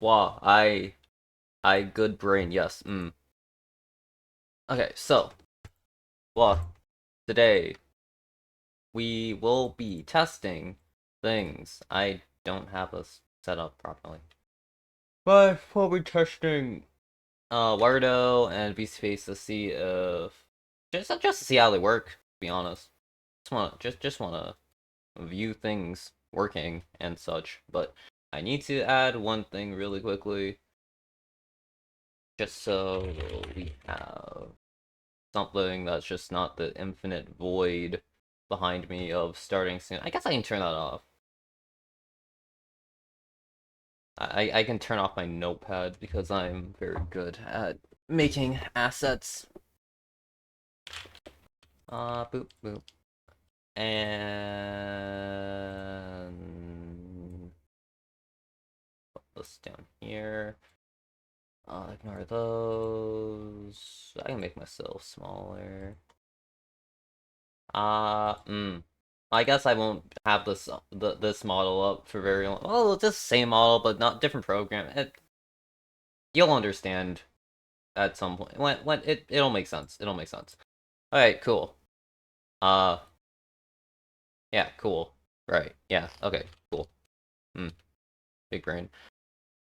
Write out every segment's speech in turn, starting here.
Wow, I good brain, yes. Okay, so, well, today we will be testing things. I don't have this set up properly. But we'll be testing Warudo and VSeeFace to see if just to see how they work, to be honest. Just wanna view things working and such. But I need to add one thing really quickly, just so we have something that's just not the infinite void behind me of starting soon. I guess I can turn that off. I can turn off my notepad because I'm very good at making assets. Boop boop. And put this down here. Ignore those. I can make myself smaller. Uh, mm. I guess I won't have this model up for very long. Well, it's just the same model, but not different program. You'll understand at some point. When it'll make sense. It'll make sense. All right, cool. Uh, yeah, cool. Right. Yeah. Okay. Cool. Hmm. Big brain.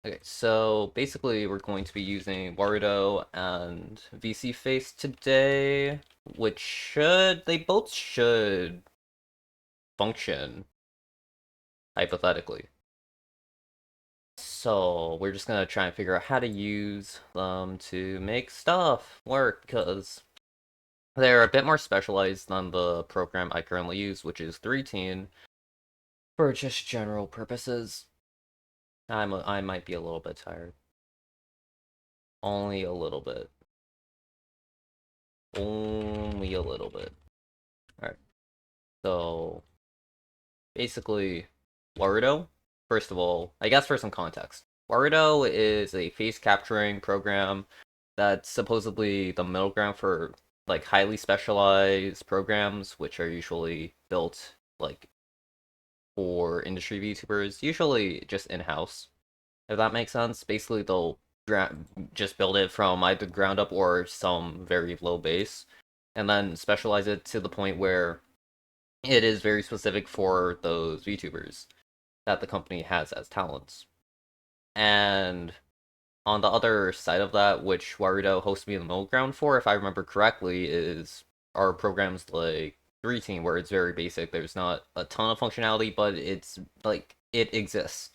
Okay, so basically we're going to be using Warudo and VSeeFace today, which they both should function hypothetically. So we're just gonna try and figure out how to use them to make stuff work, because they're a bit more specialized than the program I currently use, which is 3teen, for just general purposes. I might be a little bit tired. Only a little bit. Only a little bit. Alright, so basically, Warudo, first of all, I guess for some context, Warudo is a face capturing program that's supposedly the middle ground for like highly specialized programs, which are usually built like for industry VTubers, usually just in-house, if that makes sense. Basically, they'll just build it from either ground up or some very low base, and then specialize it to the point where it is very specific for those VTubers that the company has as talents. And on the other side of that, which Warudo hosts me in the middle ground for, if I remember correctly, is our programs like 3teen, where it's very basic. There's not a ton of functionality, but it's like it exists.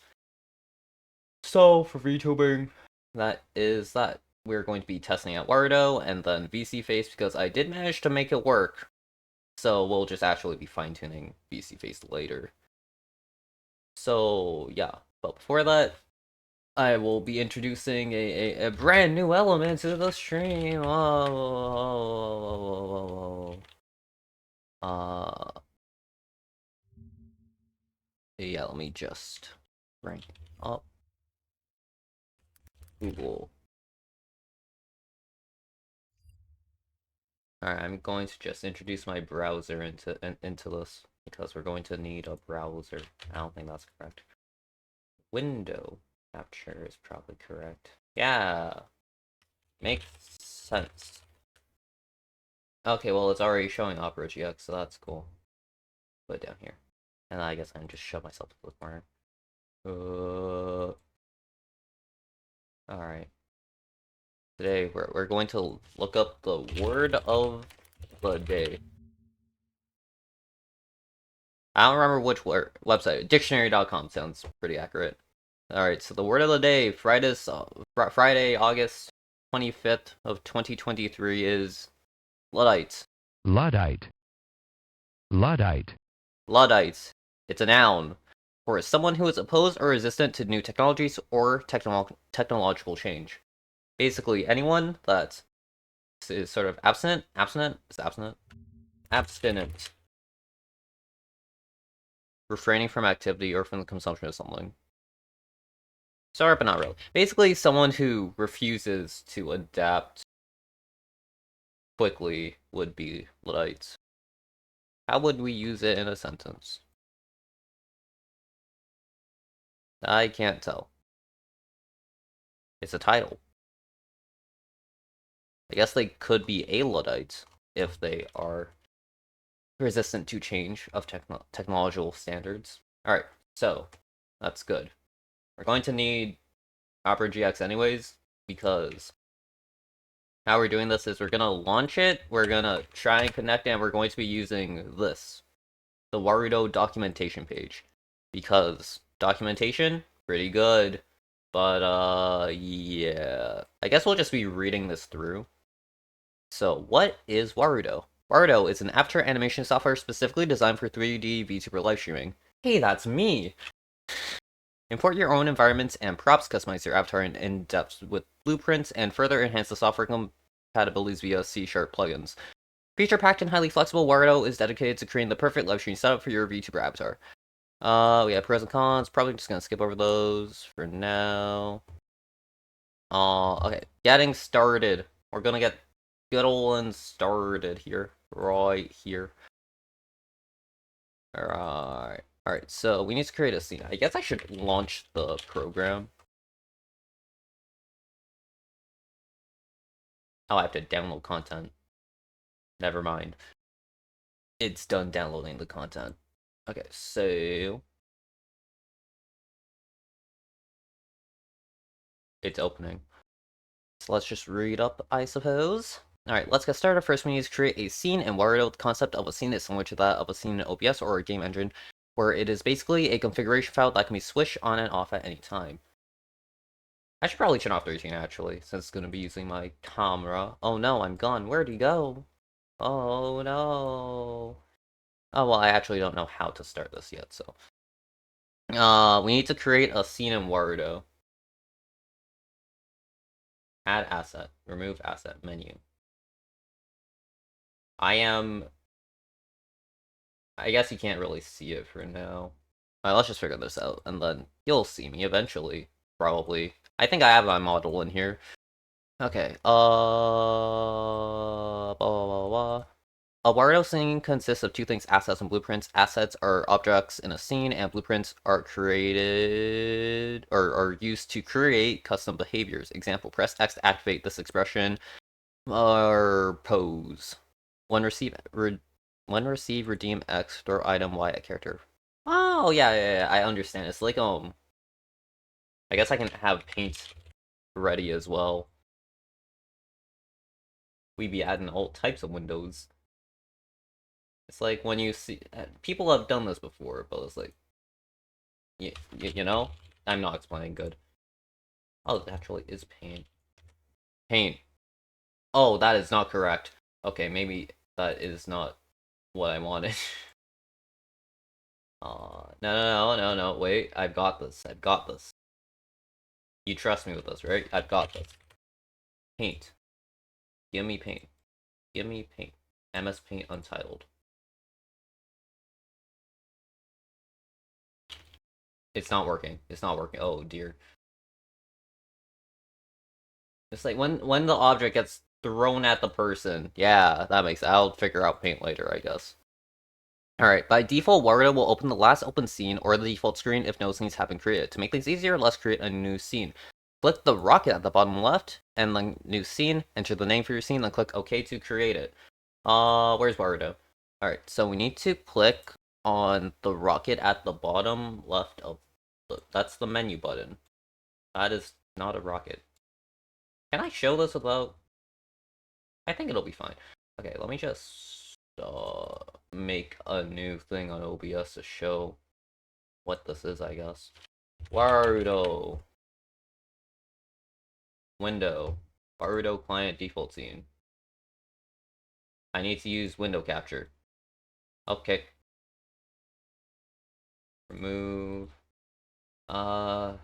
So for VTubing, that is that. We're going to be testing out Warudo and then VSeeFace because I did manage to make it work. So we'll just actually be fine tuning VSeeFace later. So yeah, but before that, I will be introducing a brand new element to the stream. Oh, yeah, let me just rank up Google. Alright, I'm going to just introduce my browser into this because we're going to need a browser. I don't think that's correct. Window capture is probably correct. Yeah, makes sense. Okay, well, it's already showing Opera GX, so that's cool. Put it down here. And I guess I can just shove myself to the corner. Alright. Today, we're going to look up the word of the day. I don't remember which website. Dictionary.com sounds pretty accurate. Alright, so the word of the day, Friday, August 25th of 2023 is Luddites. Luddite. Luddite. Luddites. It's a noun for someone who is opposed or resistant to new technologies or technological change. Basically, anyone that is sort of abstinent, refraining from activity or from the consumption of something. Sorry, but not really. Basically, someone who refuses to adapt quickly would be Luddites. How would we use it in a sentence? I can't tell. It's a title. I guess they could be a Luddites if they are resistant to change of technological standards. Alright, so that's good. We're going to need Opera GX anyways, because how we're doing this is we're gonna launch it, we're gonna try and connect it, and we're going to be using this, the Warudo documentation page. Because documentation, pretty good. But yeah. I guess we'll just be reading this through. So, what is Warudo? Warudo is an avatar animation software specifically designed for 3D VTuber live streaming. Hey, that's me! Import your own environments and props, customize your avatar in depth with blueprints, and further enhance the software compatibilities via C# plugins. Feature-packed and highly flexible, Warudo is dedicated to creating the perfect live stream setup for your VTuber avatar. We have pros and cons. Probably just gonna skip over those for now. Okay, getting started. We're gonna get good old and started here, right here. Alright, so we need to create a scene. I guess I should launch the program. Oh, I have to download content. Never mind. It's done downloading the content. Okay, so it's opening. So let's just read up, I suppose. Alright, let's get started. First, we need to create a scene in Warudo. The concept of a scene is similar to that of a scene in OBS or a game engine, where it is basically a configuration file that can be switched on and off at any time. I should probably turn off 13, actually, since it's going to be using my camera. Oh no, I'm gone. Where'd he go? Oh no. Oh, well, I actually don't know how to start this yet, so. We need to create a scene in Warudo. Add asset. Remove asset. Menu. I guess you can't really see it for now. Alright, let's just figure this out, and then you'll see me eventually. Probably. I think I have my model in here. Okay, blah, blah, blah, blah. A Warudo scene consists of two things, assets and blueprints. Assets are objects in a scene, and blueprints are created, or are used to create custom behaviors. Example, press X to activate this expression, or pose. When receive, redeem X, throw item Y at character. Oh, yeah, I understand. It's like, I guess I can have paint ready as well. We be adding all types of windows. It's like when you see, people have done this before, but it's like, you know? I'm not explaining good. Oh, it actually is paint. Paint. Oh, that is not correct. Okay, maybe that is not what I wanted. No, wait, I've got this, I've got this. You trust me with this, right? I've got this. Paint. Give me paint. Give me paint. MS Paint Untitled. It's not working. It's not working. Oh dear. It's like when the object gets thrown at the person. Yeah, that makes. I'll figure out paint later, I guess. Alright, by default, Warudo will open the last open scene or the default screen if no scenes have been created. To make things easier, let's create a new scene. Click the rocket at the bottom left, and then new scene, enter the name for your scene, then click OK to create it. Where's Warudo? Alright, so we need to click on the rocket at the bottom left of that's the menu button. That is not a rocket. Can I show this without? I think it'll be fine. Okay, let me just make a new thing on OBS to show what this is, I guess. Warudo. Window. Warudo client default scene. I need to use window capture. Okay. Remove. Add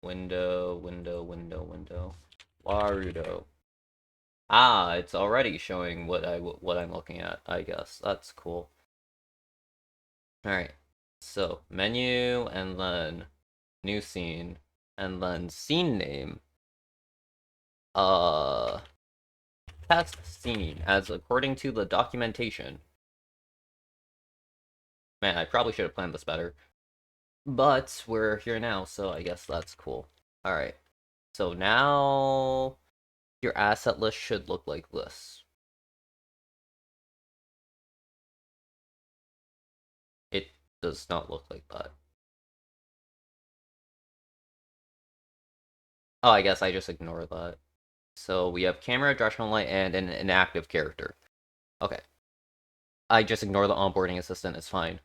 window. Warudo. Ah, it's already showing what I'm looking at, I guess. That's cool. Alright. So, menu, and then new scene, and then scene name. Test scene, as according to the documentation. Man, I probably should have planned this better. But we're here now, so I guess that's cool. Alright. So now your asset list should look like this. It does not look like that. Oh, I guess I just ignore that. So we have camera, directional light, and an inactive character. Okay. I just ignore the onboarding assistant, it's fine.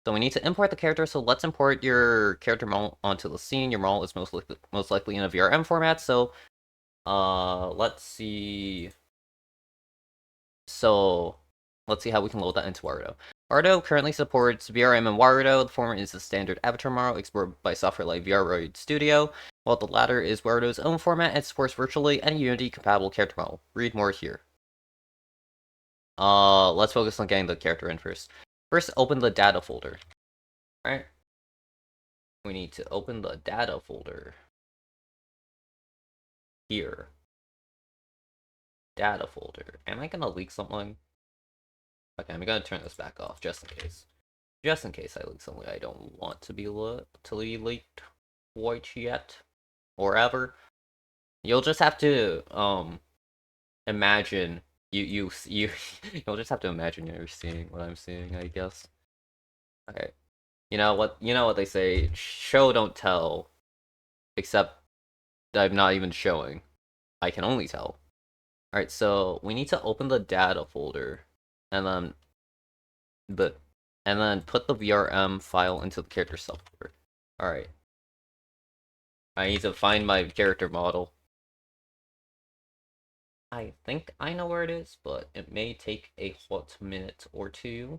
So we need to import the character, so let's import your character model onto the scene. Your model is most likely in a VRM format, so let's see. So let's see how we can load that into Warudo. Warudo currently supports VRM and Warudo. The former is the standard avatar model exported by software like VRroid Studio, while the latter is Warudo's own format and supports virtually any Unity compatible character model. Read more here. Let's focus on getting the character in first. First, open the data folder. Right? We need to open the data folder. Here. Data folder. Am I gonna leak something? Okay, I'm gonna turn this back off just in case. Just in case I leak something I don't want to be leaked quite yet or ever. You'll just have to imagine you'll just have to imagine you're seeing what I'm seeing, I guess. Okay. You know what they say, show don't tell, except I'm not even showing. I can only tell. Alright, so we need to open the data folder and then put the VRM file into the character self folder. Alright. I need to find my character model. I think I know where it is, but it may take a hot minute or two.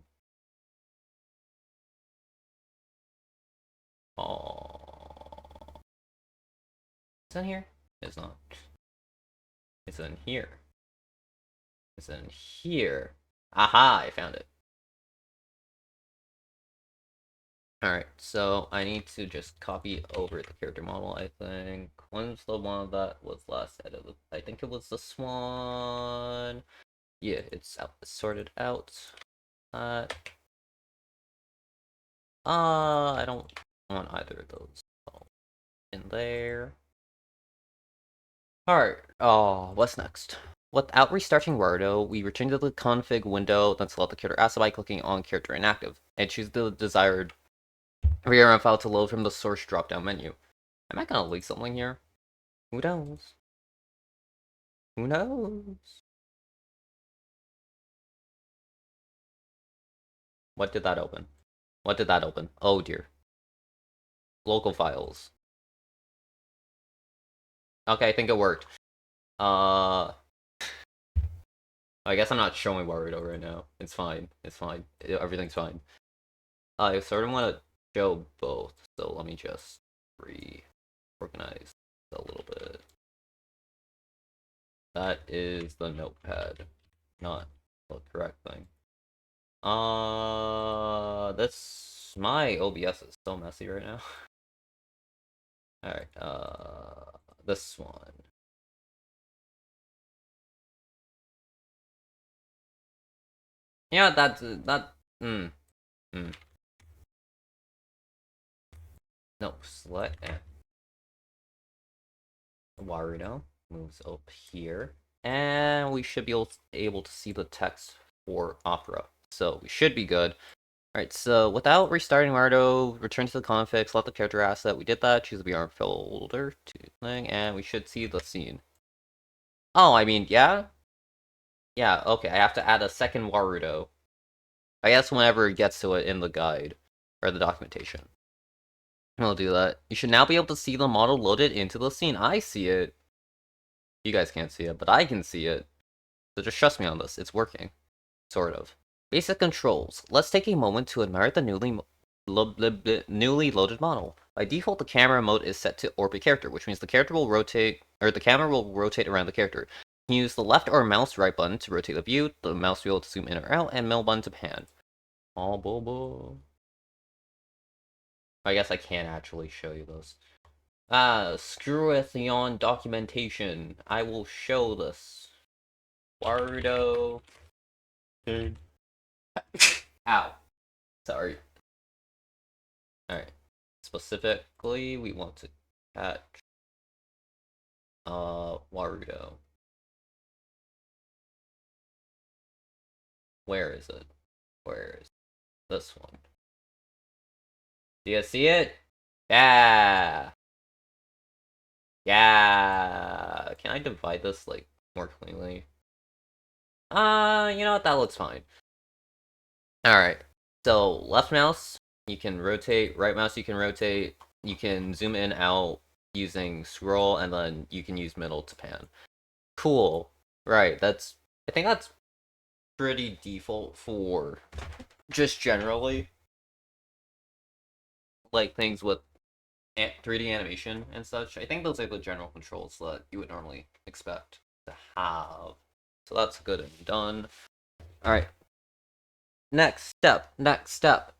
Oh, it's in here? It's not. It's in here. It's in here. Aha, I found it. Alright, so I need to just copy over the character model, I think. When's the one that was last edited? I think it was this one. Yeah, it's out, it's sorted out. I don't want either of those. So, in there. Alright, what's next? Without restarting Warudo, we return to the config window, then select the character asset by clicking on character inactive, and choose the desired VRM file to load from the source drop-down menu. Am I gonna leak something here? Who knows? Who knows? What did that open? What did that open? Oh dear. Local files. Okay, I think it worked. I guess I'm not showing Warudo right now. It's fine. It's fine. Everything's fine. I sort of want to show both, so let me just reorganize a little bit. That is the notepad, not the correct thing. This my OBS is so messy right now. Alright, this one. Yeah, mm, mm. No, select Warudo moves up here, and we should be able to see the text for Opera. So we should be good. Alright, so without restarting Warudo, return to the config, select the character asset. We did that, choose the VR folder to thing, and we should see the scene. Oh, I mean, yeah? Yeah, okay, I have to add a second Warudo. I guess whenever it gets to it in the guide, or the documentation. We'll do that. You should now be able to see the model loaded into the scene. I see it. You guys can't see it, but I can see it. So just trust me on this, it's working. Sort of. Basic controls. Let's take a moment to admire the newly loaded model. By default, the camera mode is set to orbit character, which means the character will rotate, or the camera will rotate around the character. You can use the left or mouse right button to rotate the view, the mouse wheel to zoom in or out, and middle button to pan. Oh, bobo. I guess I can't actually show you those. Screweth on documentation. I will show this. Warudo. Ow. Sorry. Alright. Specifically, we want to catch Warudo. Where is it? Where is this one? Do you see it? Yeah! Yeah! Can I divide this, like, more cleanly? You know what? That looks fine. Alright. So, left mouse, you can rotate. Right mouse, you can rotate. You can zoom in, out using scroll, and then you can use middle to pan. Cool. Right, I think that's pretty default for just generally, like, things with 3D animation and such. I think those are the general controls that you would normally expect to have. So that's good and done. Alright. Next step. Next step.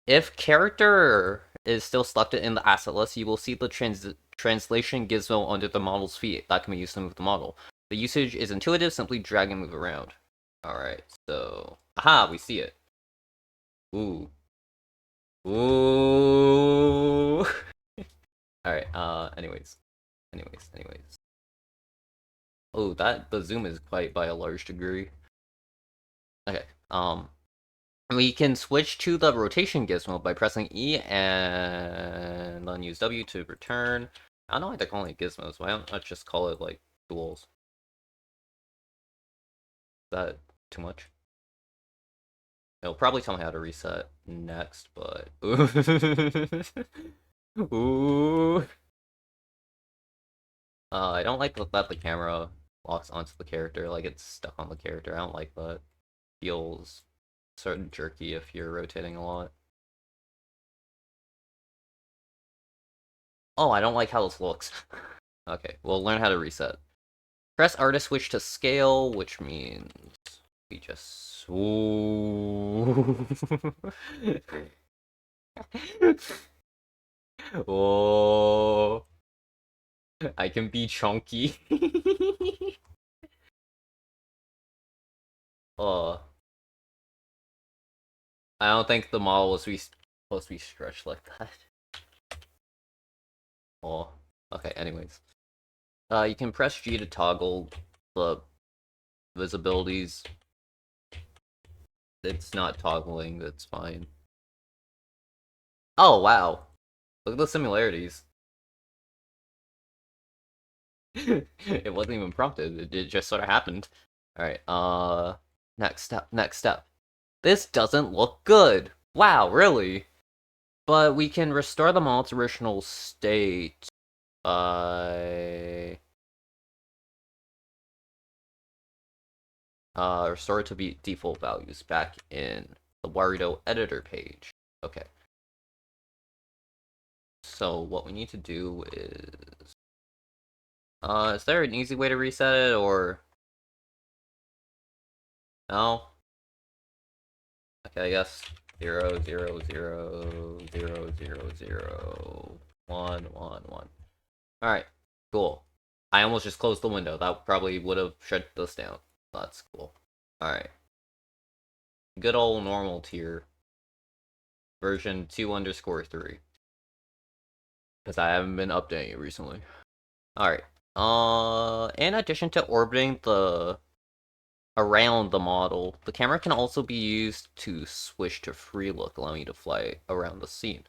If character is still selected in the asset list, you will see the translation gizmo under the model's feet that can be used to move the model. The usage is intuitive, simply drag and move around. Alright, so... Aha, we see it. Ooh. Ooh. Alright, anyways. Oh, the zoom is quite by a large degree. Okay, we can switch to the rotation gizmo by pressing E and then use W to return. I don't know why they're calling it gizmos. Why don't I just call it, like, tools? Is that too much? It'll probably tell me how to reset next, but... Ooh. I don't like that the camera locks onto the character, like it's stuck on the character. I don't like that. Feels sort of jerky if you're rotating a lot. Oh, I don't like how this looks. Okay, we'll learn how to reset. Press R to switch to scale, which means we just... Ooh. Oh, I can be chunky. Oh, I don't think the model was supposed to be stretched like that. Oh, okay. Anyways, you can press G to toggle the visibilities. It's not toggling. That's fine. Oh wow! Look at the similarities. It wasn't even prompted. It just sort of happened. All right. Next step. Next step. This doesn't look good. Wow, really? But we can restore the model to original state by restore it to be default values back in the Warudo editor page. Okay. So what we need to do is there an easy way to reset it, or no? Okay, I guess 0 0 0 0 0 0 1 1 1. All right, cool. I almost just closed the window. That probably would have shut this down. That's cool. All right. Good old normal tier version 2_3. Because I haven't been updating it recently. Alright. In addition to orbiting around the model, the camera can also be used to switch to free look, allowing you to fly around the scene.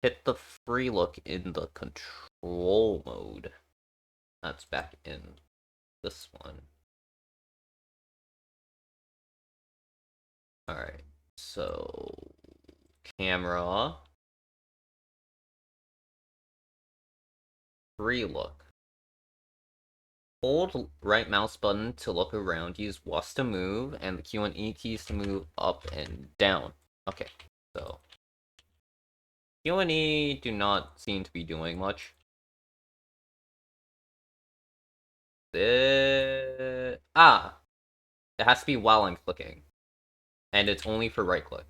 Hit the free look in the control mode. That's back in this one. Alright, so camera, free look. Hold right mouse button to look around, use WASD to move, and the Q and E keys to move up and down. Okay, so Q and E do not seem to be doing much. It has to be while I'm clicking. And it's only for right click.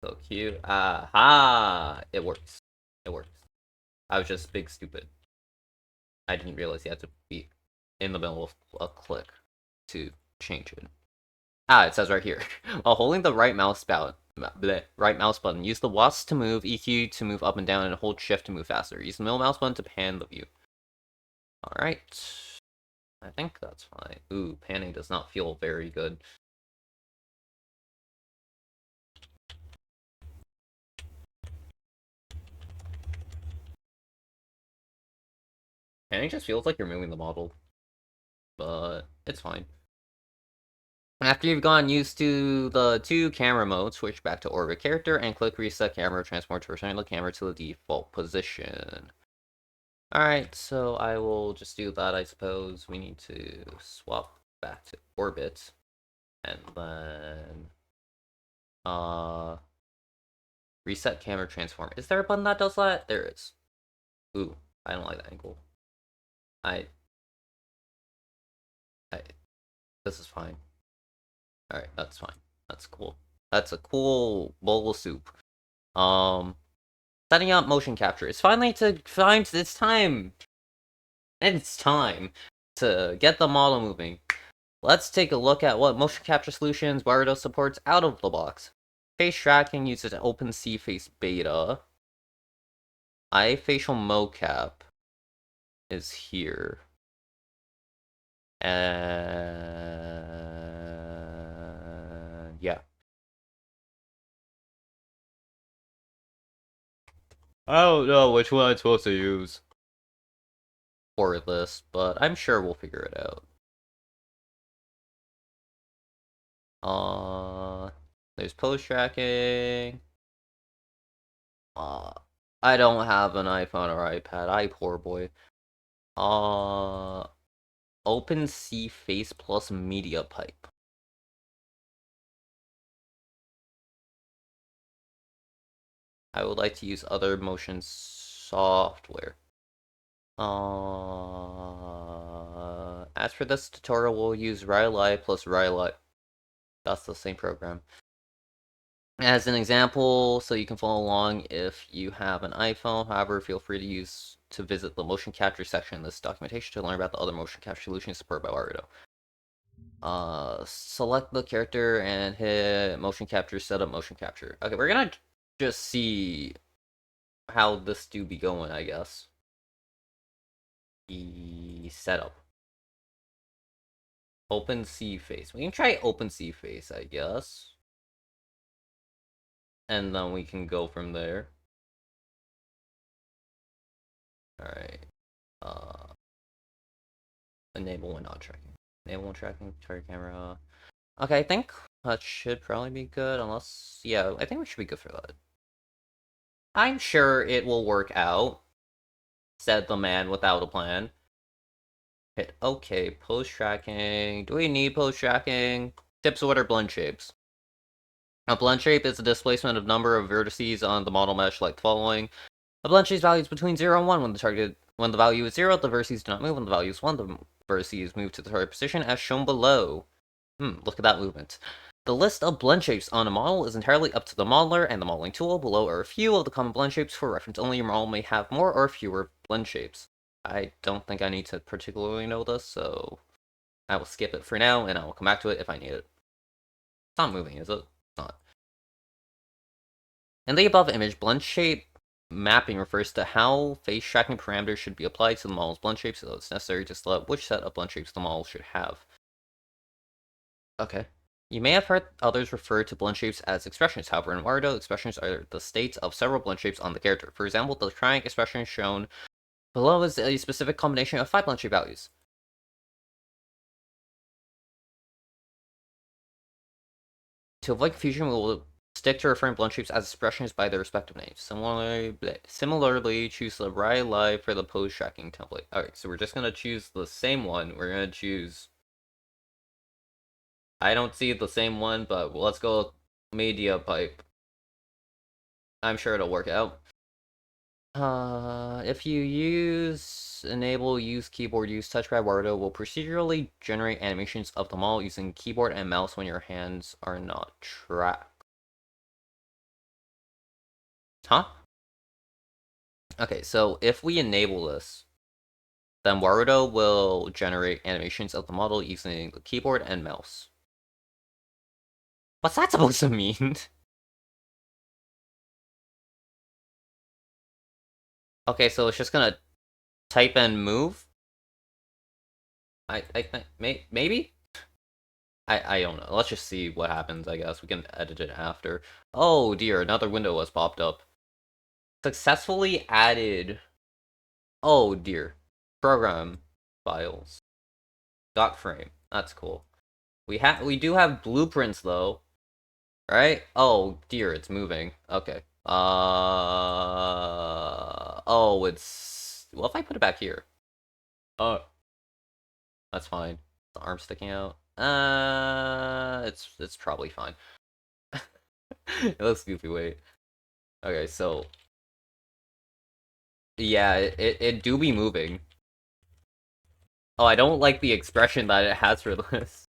So Q, aha! It works. It works. I was just big stupid. I didn't realize you had to be in the middle of a click to change it. It says right here. While holding the right mouse button, use the WASD to move, EQ to move up and down, and hold shift to move faster. Use the middle mouse button to pan the view. Alright. I think that's fine. Ooh, panning does not feel very good. Panning just feels like you're moving the model, but it's fine. After you've gotten used to the two camera modes, switch back to orbit character and click reset camera transform to return the camera to the default position. Alright, so I will just do that, I suppose. We need to swap back to orbit. And then... Reset camera transform. Is there a button that does that? There is. Ooh, I don't like that angle. This is fine. Alright, that's fine. That's cool. That's a cool bowl of soup. Setting up motion capture. It's finally it's time. It's time to get the model moving. Let's take a look at what motion capture solutions Warudo supports out of the box. Face tracking uses VSeeFace beta. Eye facial mocap is here. And yeah. I don't know which one I'm supposed to use for this, but I'm sure we'll figure it out. There's pose tracking. I don't have an iPhone or iPad. I poor boy. VSeeFace plus media pipe. I would like to use other motion software. As for this tutorial, we'll use Riley plus Riley. That's the same program. As an example, so you can follow along if you have an iPhone. However, feel free to visit the motion capture section in this documentation to learn about the other motion capture solutions supported by Warudo. Select the character and hit motion capture, setup motion capture. Okay, we're gonna just see how this do be going, I guess. The setup. VSeeFace. We can try VSeeFace, I guess. And then we can go from there. Alright. Enable when not tracking. Enable when tracking, target camera. Okay, I think that should probably be good, unless... Yeah, I think we should be good for that. I'm sure it will work out, said the man without a plan. Hit OK, pose tracking. Do we need pose tracking? Tips, what are blend shapes? A blend shape is the displacement of number of vertices on the model mesh like the following. A blend shape's value is between 0 and 1 when the value is 0, the vertices do not move. When the value is 1, the vertices move to the target position as shown below. Look at that movement. The list of blend shapes on a model is entirely up to the modeler and the modeling tool. Below are a few of the common blend shapes for reference only. Your model may have more or fewer blend shapes. I don't think I need to particularly know this, so I will skip it for now, and I will come back to it if I need it. It's not moving, is it? It's not. In the above image, blend shape mapping refers to how face tracking parameters should be applied to the model's blend shapes, so it's necessary to select which set of blend shapes the model should have. Okay. You may have heard others refer to blend shapes as expressions. However, in Warudo, expressions are the states of several blend shapes on the character. For example, the triangle expression shown below is a specific combination of 5 blend shape values. To avoid confusion, we will stick to referring blend shapes as expressions by their respective names. Similarly, choose the Riley for the pose tracking template. Alright, so we're just going to choose the same one. We're going to choose... I don't see the same one, but let's go media pipe. I'm sure it'll work out. If you enable use keyboard, use touchpad, Warudo will procedurally generate animations of the model using keyboard and mouse when your hands are not tracked. Huh? Okay, so if we enable this, then Warudo will generate animations of the model using the keyboard and mouse. What's that supposed to mean? Okay, so it's just gonna type and move? I think maybe? I don't know. Let's just see what happens, I guess. We can edit it after. Oh dear, another window has popped up. Successfully added. Oh dear. Program files. Dot frame. That's cool. We do have blueprints though. Right? Oh dear, it's moving. Okay. Oh, it's well if I put it back here. Oh, that's fine. The arm sticking out. It's probably fine. It looks goofy, wait. Okay, so yeah, it do be moving. Oh, I don't like the expression that it has for this.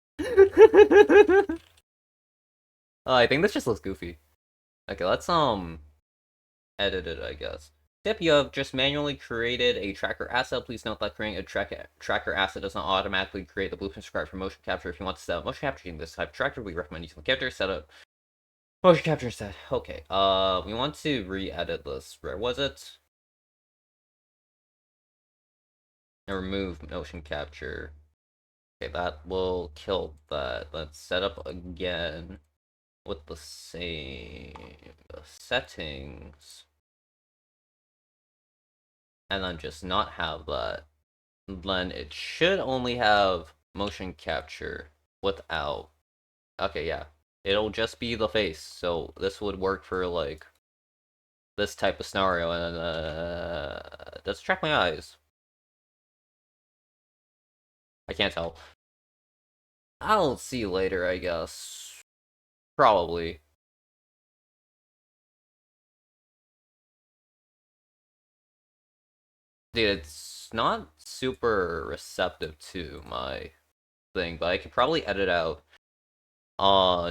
Oh, I think this just looks goofy. Okay, let's edit it, I guess. Tip, you have just manually created a tracker asset. Please note that creating a tracker asset does not automatically create the blueprint required for motion capture. If you want to set up motion capture using this type of tracker, we recommend using the character setup. Motion capture set. Okay, we want to re-edit this. Where was it? And remove motion capture. Okay, that will kill that. Let's set up again with the same settings. And then just not have that. Then it should only have motion capture without. Okay, yeah. It'll just be the face. So this would work for like this type of scenario. And does it track my eyes? I can't tell. I'll see you later, I guess. Probably. Dude, it's not super receptive to my thing, but I could probably edit out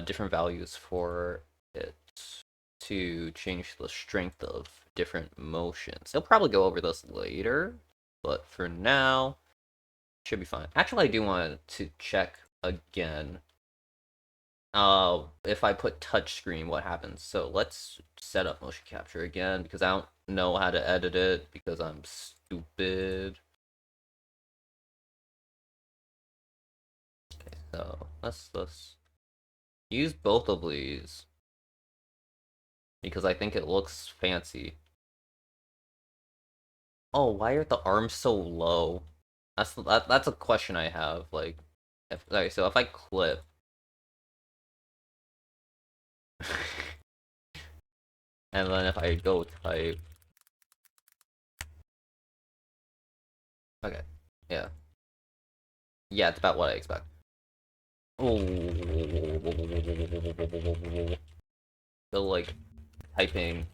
different values for it to change the strength of different motions. I'll probably go over this later, but for now, should be fine. Actually, I do want to check again. If I put touchscreen, what happens? So let's set up motion capture again because I don't know how to edit it because I'm stupid. Okay, so let's use both of these because I think it looks fancy. Oh, why are the arms so low? That's a question I have. Like, if okay, so if I clip, and then if I go type, okay, yeah, yeah, it's about what I expect. Oh, so like typing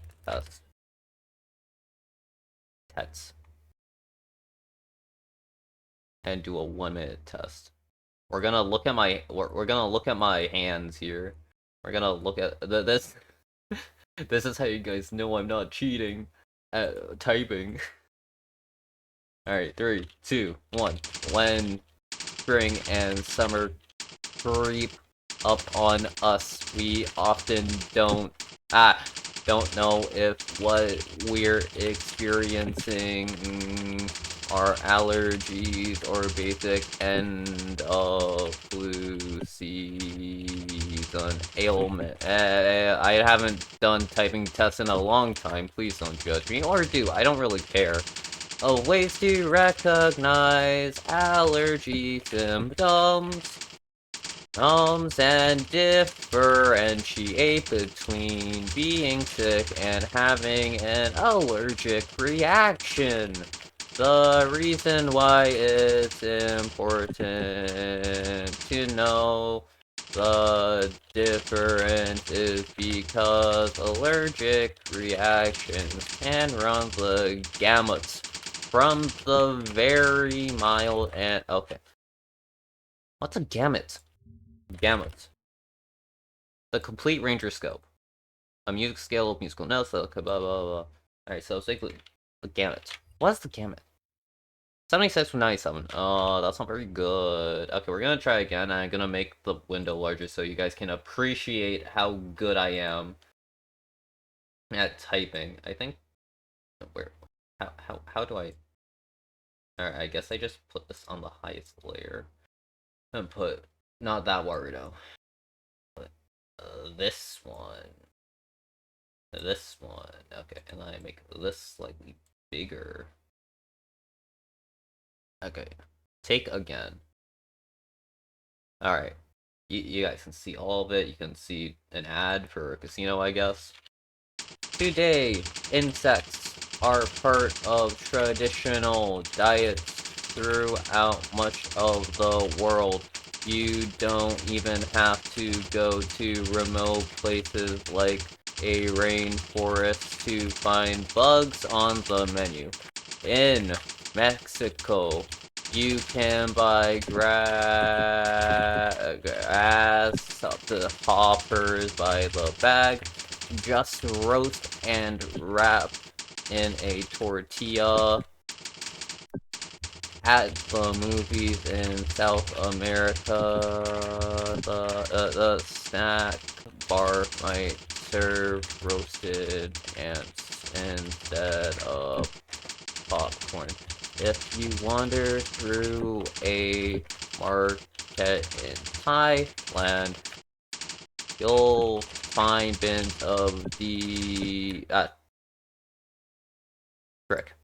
text and do a 1 minute test. We're gonna look at my hands here. We're gonna look at this. This is how you guys know I'm not cheating at typing. Alright, 3, 2, 1. When spring and summer creep up on us, we often don't know if what we're experiencing are allergies or basic end of flu season ailment. I haven't done typing tests in a long time. Please don't judge me. Or do. I don't really care. Ways to recognize allergy symptoms. And differentiate between being sick and having an allergic reaction. The reason why it's important to know the difference is because allergic reactions can run the gamut from the very mild and okay. What's a gamut? Gamut. The complete ranger scope. A music scale, musical notes, blah blah blah blah. Alright, so basically the gamut. What's the gamut? 76 from 97. That's not very good. Okay, we're gonna try again. I'm gonna make the window larger so you guys can appreciate how good I am at typing. I think where how do I Alright, I guess I just put this on the highest layer. And put not that Warudo. But this one. This one. Okay, and I make this slightly bigger. Okay. Take again. Alright. You guys can see all of it. You can see an ad for a casino, I guess. Today, insects are part of traditional diets throughout much of the world. You don't even have to go to remote places like a rainforest to find bugs on the menu. In Mexico, you can buy grasshoppers by the bag, just roast and wrap in a tortilla. At the movies in South America, the snack bar might serve roasted ants instead of popcorn. If you wander through a market in Thailand, you'll find bins of the brick.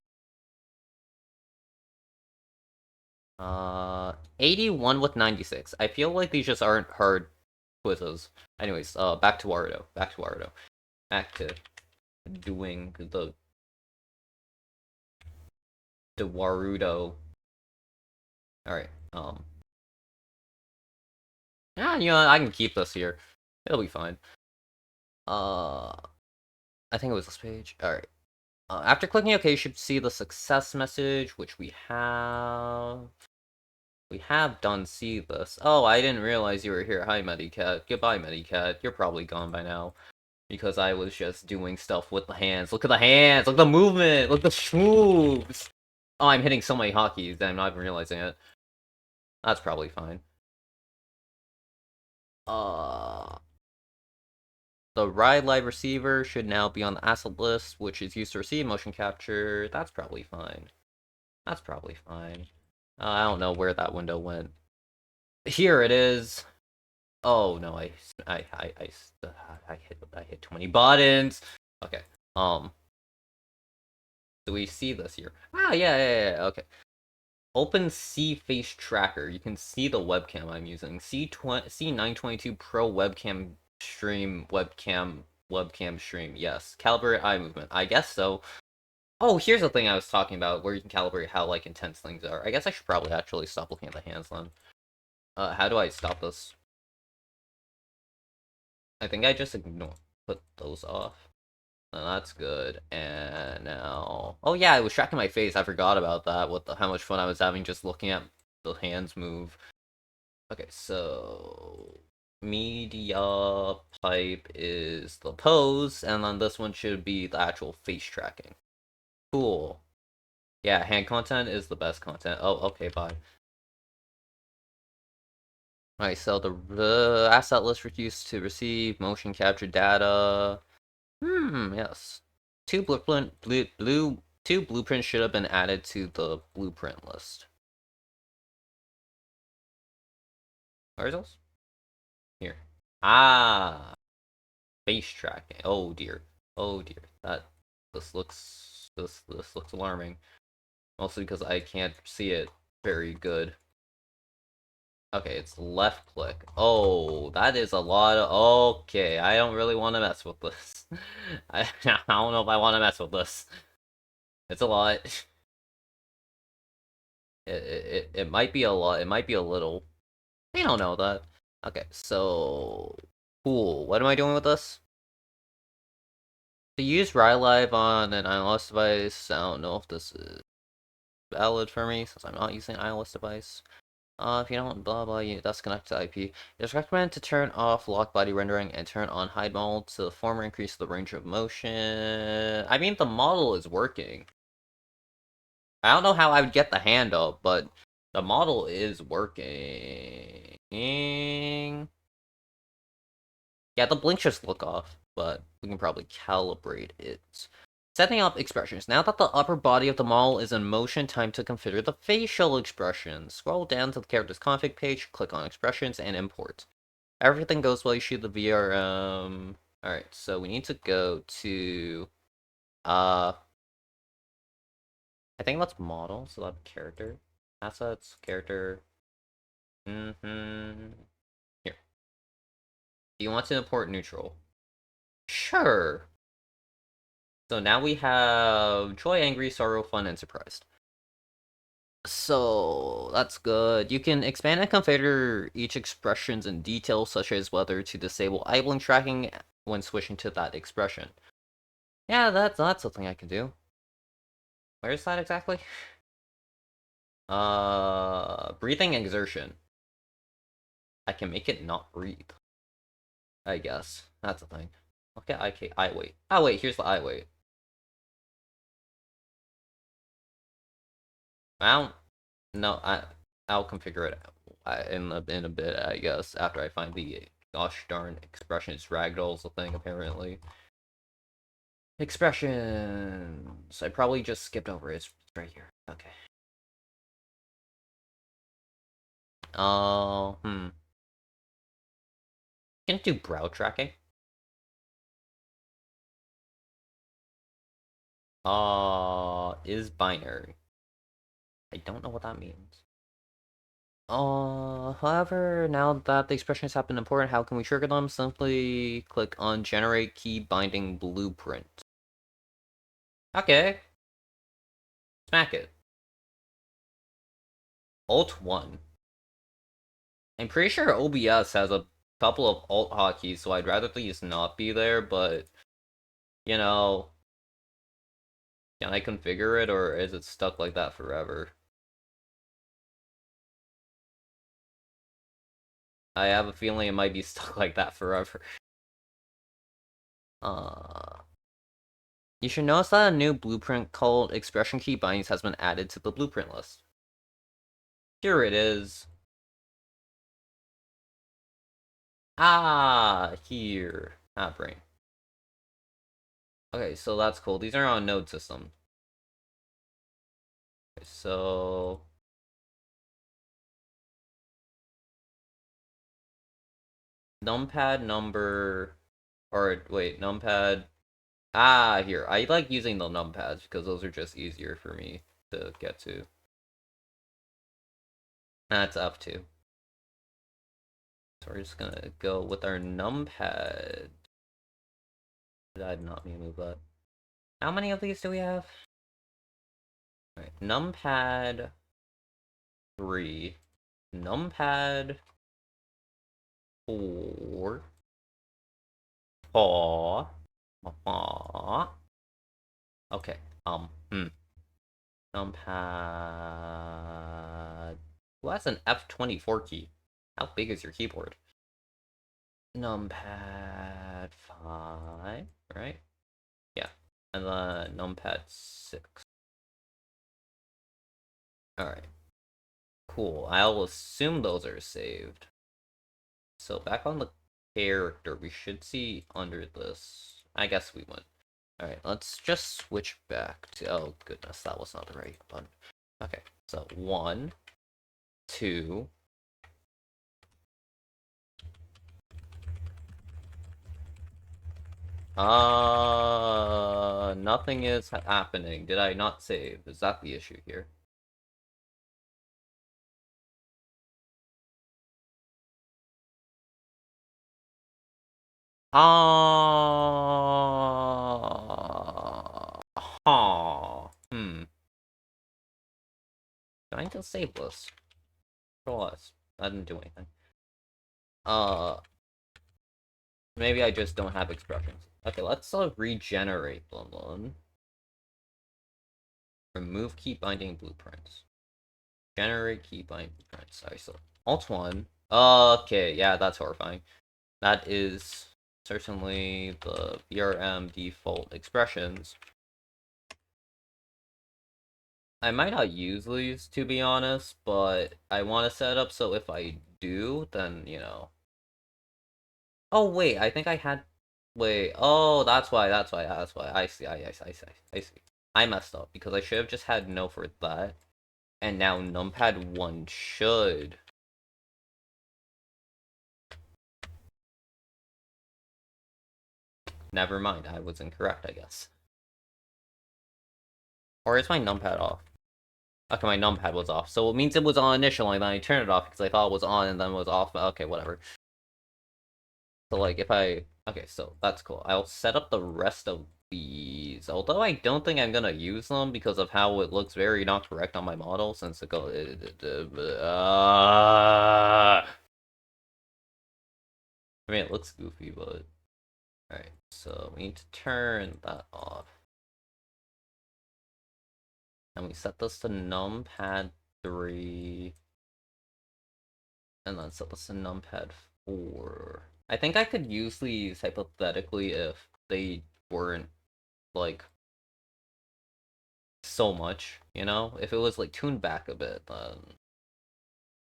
81 with 96. I feel like these just aren't hard quizzes. Anyways, back to Warudo. Back to Warudo. Back to doing the Warudo. Alright, yeah, you know, I can keep this here. It'll be fine. I think it was this page. Alright. After clicking OK, you should see the success message, which we have. We have done see this. Oh, I didn't realize you were here. Hi, Medicat. Goodbye, Medicat. You're probably gone by now. Because I was just doing stuff with the hands. Look at the hands! Look at the movement! Look at the moves! Oh, I'm hitting so many hotkeys that I'm not even realizing it. That's probably fine. The ride live receiver should now be on the asset list, which is used to receive motion capture. That's probably fine. That's probably fine. I don't know where that window went. Here it is. Oh no, I hit too many buttons. Okay. Do we see this here? Ah, yeah. Okay. Open VSeeFace tracker. You can see the webcam I'm using. C922 Pro webcam stream. Yes. Calibrate eye movement. I guess so. Oh, here's the thing I was talking about, where you can calibrate how like intense things are. I guess I should probably actually stop looking at the hands then. How do I stop this? I think I just put those off. That's good. And now, oh yeah, I was tracking my face. I forgot about that. How much fun I was having just looking at the hands move. Okay, so media pipe is the pose, and then this one should be the actual face tracking. Cool. Yeah, hand content is the best content. Oh, okay, bye. Alright, so the asset list used to receive motion capture data. Yes. Two blueprints should have been added to the blueprint list. Where's those? Here. Ah, face tracking. Oh dear. Oh dear. This looks alarming. Mostly because I can't see it very good. Okay, it's left click. Oh, that is a lot of... Okay, I don't really want to mess with this. I don't know if I want to mess with this. It's a lot. It might be a lot. It might be a little. I don't know that. Okay, so... Cool. What am I doing with this? To use RyLive on an iOS device, I don't know if this is valid for me, since I'm not using an iOS device. If you don't, blah blah, you disconnect to IP. It is recommended to turn off lock body rendering and turn on hide model to the former increase the range of motion. I mean, the model is working. I don't know how I would get the hand up, but the model is working. Yeah, the blinks just look off, but we can probably calibrate it. Setting up expressions. Now that the upper body of the model is in motion, time to configure the facial expressions. Scroll down to the character's config page, click on expressions, and import. Everything goes well, you shoot the VRM. Alright, so we need to go to I think that's model, so that's character. Assets, character. Here. Do you want to import neutral? Sure. So now we have joy, angry, sorrow, fun, and surprised. So that's good. You can expand and configure each expressions in detail, such as whether to disable idling tracking when switching to that expression. Yeah, that's something I can do. Where is that exactly? Breathing exertion. I can make it not breathe. I guess. That's a thing. Okay, I wait. Oh wait, here's the I wait. I don't no, I'll configure it in a bit, I guess, after I find the gosh darn expressions ragdoll's a thing apparently. Expressions. I probably just skipped over it. It's right here. Okay. Hmm. Can it do brow tracking? Is binary. I don't know what that means. However, now that the expressions have been imported, how can we trigger them? Simply click on Generate Key Binding Blueprint. Okay. Smack it. Alt 1. I'm pretty sure OBS has a couple of alt hotkeys, so I'd rather these not be there, but, you know, can I configure it, or is it stuck like that forever? I have a feeling it might be stuck like that forever. Uh... You should notice that a new blueprint called Expression Key Bindings has been added to the blueprint list. Here it is. Ah, here. Ah, brain. Okay, so that's cool. These are on node system. Okay, so numpad number, or wait, numpad. Ah, here. I like using the numpads because those are just easier for me to get to. That's F2. So we're just gonna go with our numpad. I did not mean to move that. How many of these do we have? Alright, numpad 3. Numpad 4. Aw. Aw. Okay. Numpad. Well, that's an F24 key. How big is your keyboard? Numpad 5, right? Yeah. And then numpad 6. Alright. Cool. I'll assume those are saved. So back on the character, we should see under this. I guess we went. Alright, let's just switch back to. Oh, goodness, that was not the right button. Okay, so 1, 2. Nothing is happening. Did I not save? Is that the issue here? Hmm. Trying to save this. Control S. I didn't do anything. Maybe I just don't have expressions. Okay, let's regenerate them. Remove key binding blueprints. Generate key binding blueprints. Sorry, so Alt 1. Okay, yeah, that's horrifying. That is certainly the VRM default expressions. I might not use these to be honest, but I want to set up so if I do, then Oh wait, I think I had. Wait. Oh, that's why. That's why. That's why. I see. I see. I messed up because I should have just had no for that, and now numpad 1 should. Never mind. I was incorrect, I guess. Or is my numpad off? Okay, my numpad was off, so it means it was on initially, then I turned it off because I thought it was on and then it was off. Okay, whatever. So like, if I okay, so that's cool. I'll set up the rest of these. Although I don't think I'm gonna use them because of how it looks very not correct on my model since it goes. I mean, it looks goofy, but alright. So we need to turn that off, and we set this to numpad 3, and then set this to numpad 4. I think I could use these hypothetically if they weren't like so much, If it was like tuned back a bit, then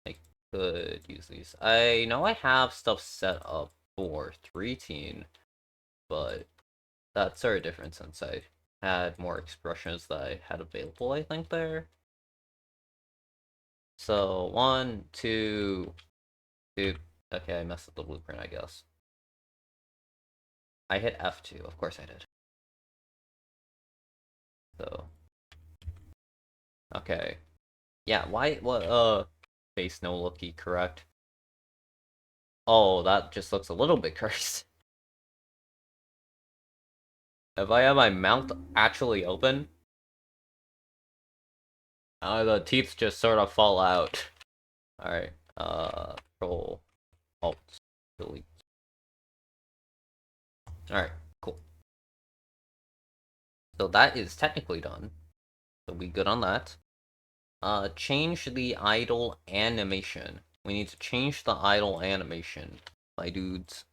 I could use these. I know I have stuff set up for 3-teen, but that's sort of different since I had more expressions that I had available, I think, there. So, 1, 2, 2. Okay, I messed up the blueprint, I guess. I hit F2, of course I did. So, okay. Yeah, why, what, face no looky, correct? Oh, that just looks a little bit cursed. If I have my mouth actually open, the teeth just sort of fall out. Alright, Control, Alt, Delete. Alright, cool. So that is technically done. So we good on that. Change the idle animation. We need to change the idle animation, my dudes.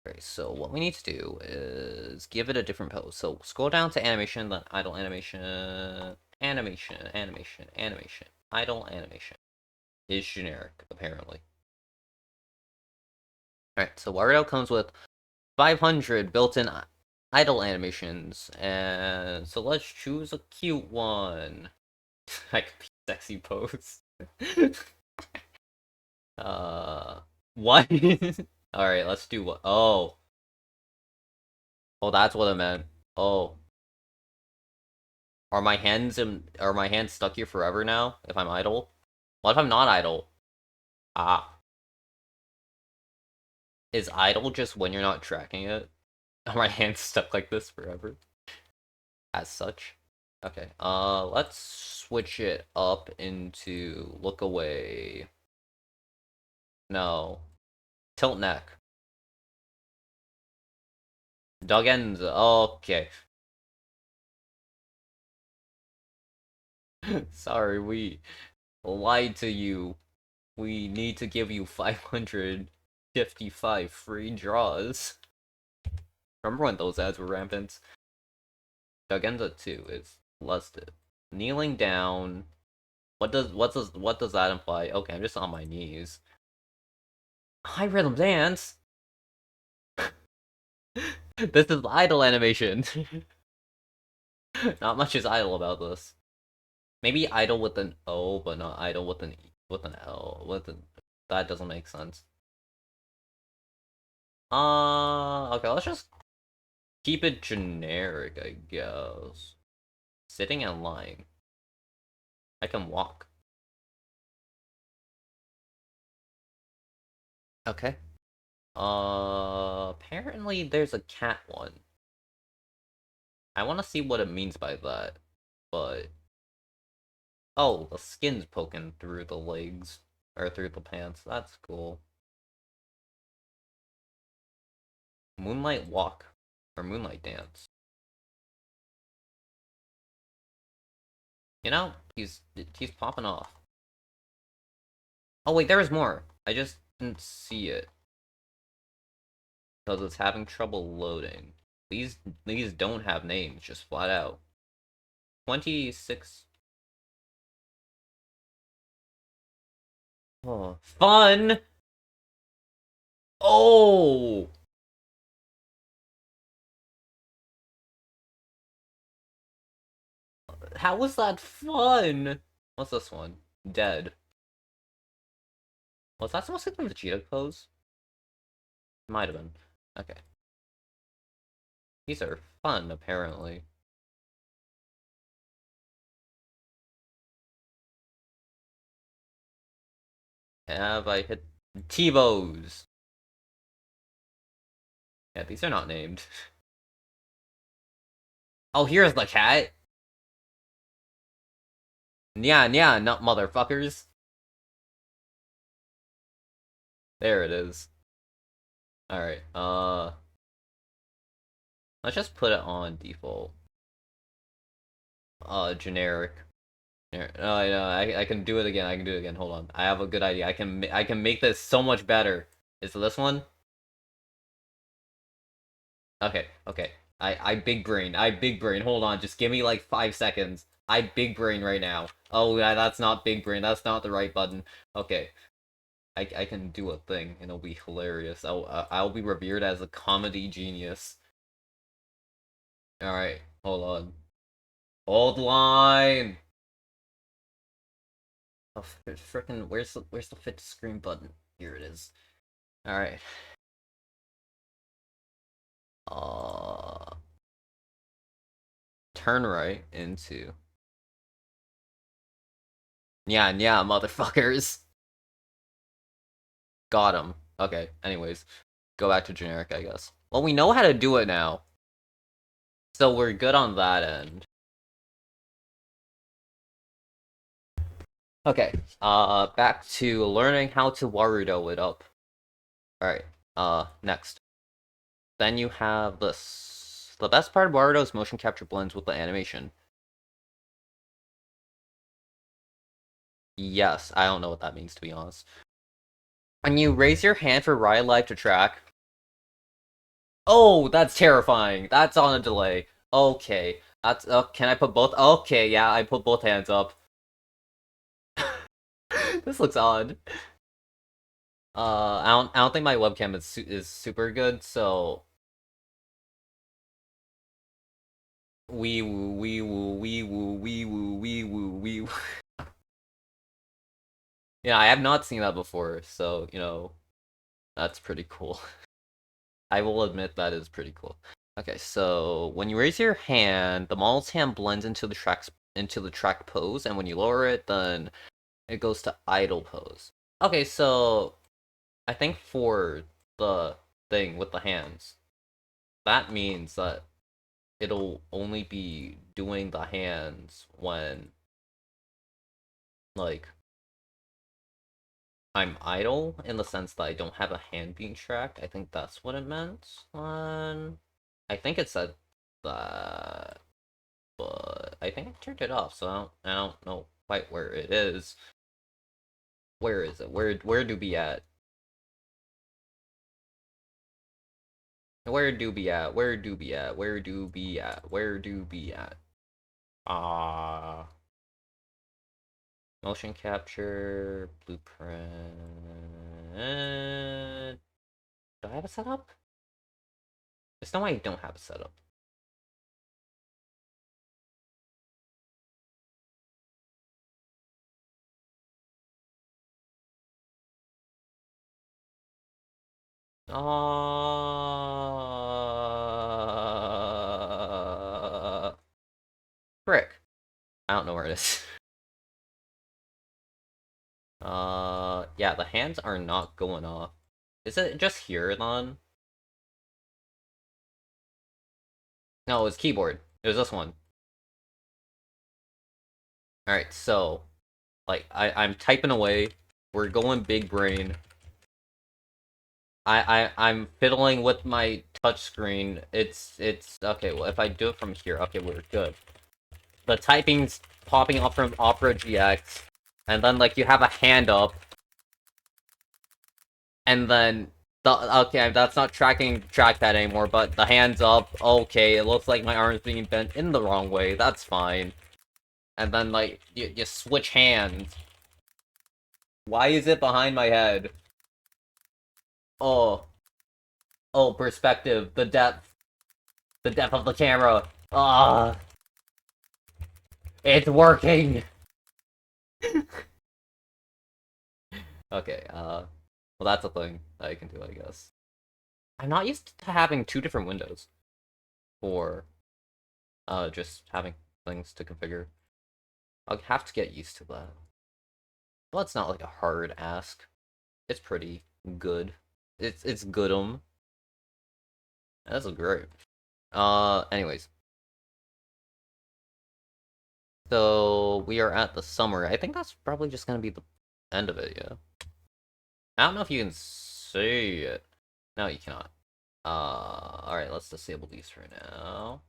Okay, so what we need to do is give it a different pose. So scroll down to animation, then idle animation, animation, animation, animation, idle animation is generic, apparently. Alright, so Warudo comes with 500 built-in idle animations, and so let's choose a cute one. I could be sexy pose. What? Alright, let's do what? Oh. Oh, that's what I meant. Oh. Are my hands stuck here forever now if I'm idle? What if I'm not idle? Ah. Is idle just when you're not tracking it? Are my hands stuck like this forever? As such? Okay, let's switch it up into look away. No. Tilt neck. Dug ends. Okay. Sorry, we lied to you. We need to give you 555 free draws. Remember when those ads were rampant? Dagenza 2 is lusted. Kneeling down. What does that imply? Okay, I'm just on my knees. High rhythm dance. This is idle animation. Not much is idle about this. Maybe idle with an O, but not idle with an L. That doesn't make sense. Okay, let's just keep it generic, I guess. Sitting and lying. I can walk. Okay. Apparently there's a cat one. I want to see what it means by that, but oh, the skin's poking through the legs or through the pants. That's cool. Moonlight walk or moonlight dance. He's popping off. Oh wait, there is more. I just didn't see it because it's having trouble loading. These don't have names, just flat out. 26. Oh, fun! Oh! How was that fun? What's this one? Dead. Was that supposed to be the Vegeta pose? Might have been. Okay. These are fun, apparently. Have I hit T-Bows? Yeah, these are not named. Oh, here's the cat. Yeah, not motherfuckers. There it is. Alright, let's just put it on default. Generic. Oh, I can do it again. I can do it again. Hold on. I have a good idea. I can make this so much better. Is it this one? Okay. I big brain. I big brain. Hold on. Just give me like 5 seconds. I big brain right now. Oh, yeah, that's not big brain. That's not the right button. Okay. I can do a thing and it'll be hilarious. I'll be revered as a comedy genius. All right. Hold on. Hold line. Oh, frickin' where's the fit to screen button? Here it is. All right. Turn right into. Yeah, motherfuckers. Got him. Okay. Anyways, go back to generic, I guess. Well, we know how to do it now, so we're good on that end. Okay. Back to learning how to Warudo it up. All right. Next. Then you have this. The best part of Warudo's motion capture blends with the animation. Yes, I don't know what that means, to be honest. When you raise your hand for Riot Life to track. Oh, that's terrifying. That's on a delay. Okay. That's can I put both? Okay, yeah, I put both hands up. This looks odd. I don't think my webcam is super good, so wee woo wee woo wee woo wee woo wee woo wee woo. Yeah, I have not seen that before, so that's pretty cool. I will admit that is pretty cool. Okay, so when you raise your hand, the model's hand blends into the track pose, and when you lower it, then it goes to idle pose. Okay, so I think for the thing with the hands, that means that it'll only be doing the hands when, like, I'm idle, in the sense that I don't have a hand being tracked. I think that's what it meant. I think it said that, but I think I turned it off, so I don't know quite where it is. Where is it? Where do be at? Where do be at? Where do be at? Where do be at? Where do be at? Ah, motion capture blueprint. Do I have a setup? There's no way I don't have a setup. Frick. I don't know where it is. Yeah, the hands are not going off. Is it just here, then? No, it was keyboard. It was this one. Alright, so, like, I'm typing away. We're going big brain. I'm fiddling with my touchscreen. It's okay. Well, if I do it from here, okay, we're good. The typing's popping up from Opera GX, and then like you have a hand up, and then okay, that's not tracking trackpad anymore. But the hands up, okay, it looks like my arm's being bent in the wrong way. That's fine. And then like you switch hands. Why is it behind my head? Oh. Oh, perspective. The depth. The depth of the camera. Ah. It's working! Okay, well that's a thing that I can do, I guess. I'm not used to having two different windows for, just having things to configure. I'll have to get used to that. Well, it's not like a hard ask. It's pretty good. It's good'em. That's great. Anyways. So, we are at the summer. I think that's probably just gonna be the end of it, yeah. I don't know if you can see it. No, you cannot. Alright, let's disable these for now.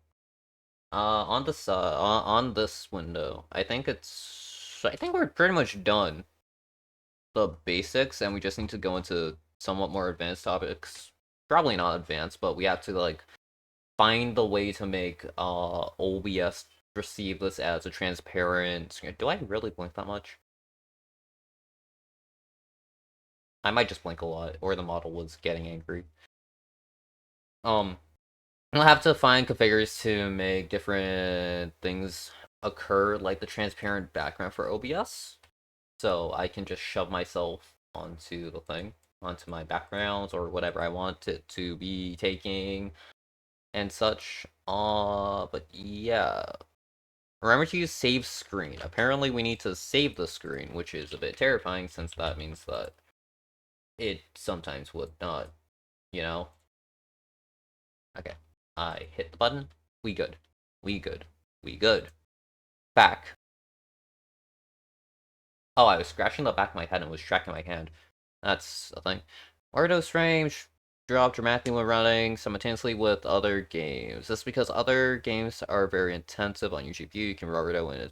On this, on this window, I think we're pretty much done the basics, and we just need to go into somewhat more advanced topics. Probably not advanced, but we have to, like, find the way to make, OBS receive this as a transparent screen. Do I really blink that much? I might just blink a lot, or the model was getting angry. I'll have to find configures to make different things occur, like the transparent background for OBS. So I can just shove myself onto the thing, onto my backgrounds, or whatever I want it to be taking, and such. But yeah. Remember to use save screen. Apparently we need to save the screen, which is a bit terrifying since that means that it sometimes would not, you know? Okay. I hit the button. We good. We good. We good. Back. Oh, I was scratching the back of my head and was tracking my hand. That's a thing. Warudo range drop dramatically when running simultaneously with other games. This is because other games are very intensive on your GPU. You can Warudo and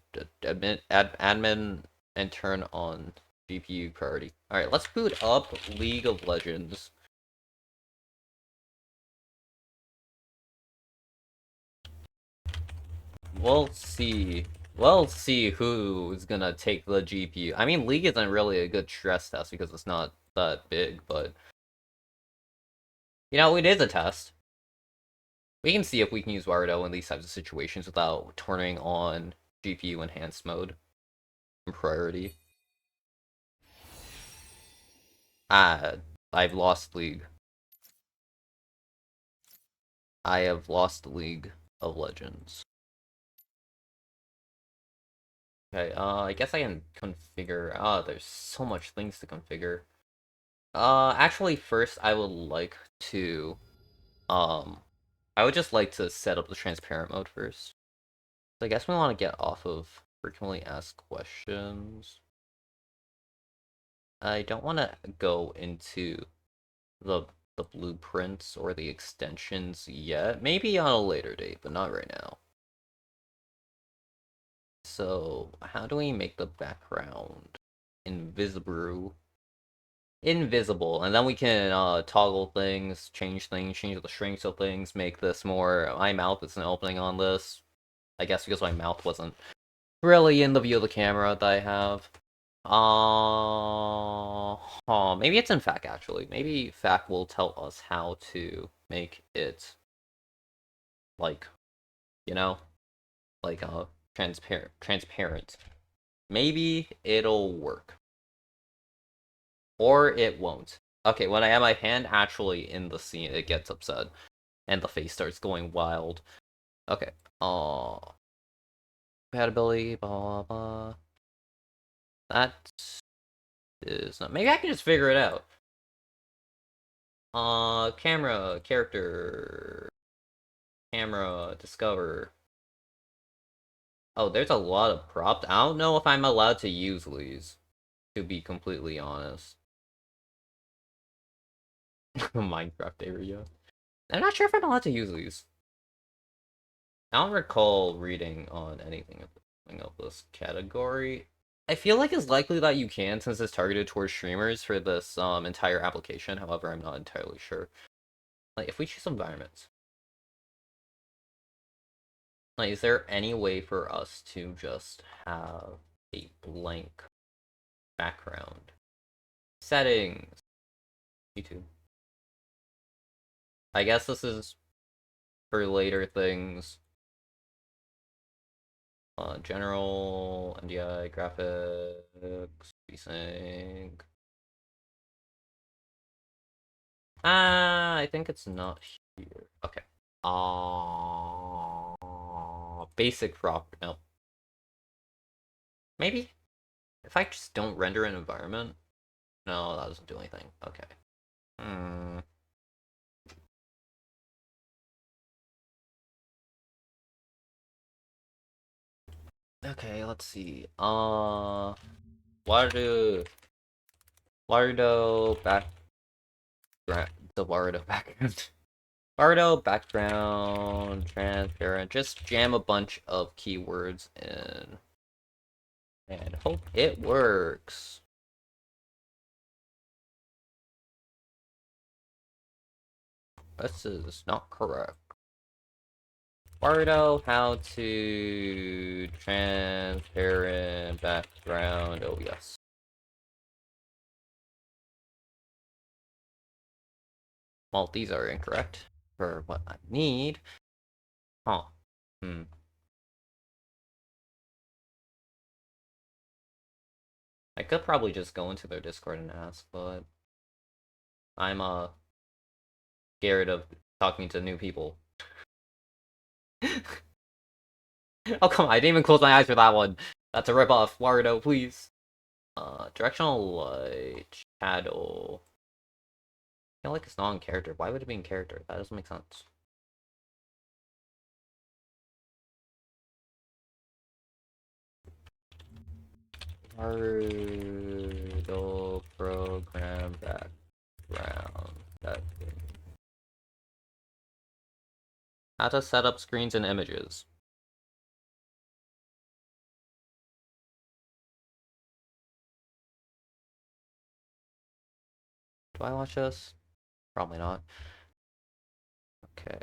admin and turn on GPU priority. Alright, let's boot up League of Legends. We'll see. We'll see who's gonna take the GPU. I mean, League isn't really a good stress test because it's not that big, but you know, it is a test. We can see if we can use Warudo in these types of situations without turning on GPU enhanced mode and priority. Ah, I've lost League. I have lost League of Legends. Okay, I guess I can configure. There's so much things to configure. Actually, first I would like to, um, I would just like to set up the transparent mode first. So I guess we want to get off of frequently asked questions. I don't want to go into the blueprints or the extensions yet. Maybe on a later date, but not right now. So, how do we make the background invisible? Invisible, and then we can toggle things, change the strengths of things, make this more. My mouth isn't opening on this. I guess because my mouth wasn't really in the view of the camera that I have. Maybe it's in FAQ actually. Maybe FAQ will tell us how to make it like, you know, like transparent. Maybe it'll work. Or it won't. Okay, when I have my hand actually in the scene, it gets upset. And the face starts going wild. Okay. Compatibility, blah, blah, blah. That is not... Maybe I can just figure it out. Camera, character, camera, discover. Oh, there's a lot of props. I don't know if I'm allowed to use these, to be completely honest. Minecraft area. I'm not sure if I'm allowed to use these. I don't recall reading on anything of this category. I feel like it's likely that you can since it's targeted towards streamers for this entire application. However, I'm not entirely sure. Like, if we choose environments, like, is there any way for us to just have a blank background? Settings. YouTube. I guess this is for later things. General, NDI, graphics, VSync. I think it's not here. Okay. Basic prop. No. Maybe? If I just don't render an environment? No, that doesn't do anything. Okay. Hmm. Okay, let's see. Warudo back the Warudo background. Warudo background transparent. Just jam a bunch of keywords in and hope it works. This is not correct. Warudo, how to transparent background. Oh yes. Well, these are incorrect for what I need. Huh. Hmm. I could probably just go into their Discord and ask, but I'm scared of talking to new people. Oh come on, I didn't even close my eyes for that one. That's a ripoff. Warudo, please. Directional light shadow. I feel like it's not in character. Why would it be in character? That doesn't make sense. Warudo program background. How to set up screens and images. Do I watch this? Probably not. Okay.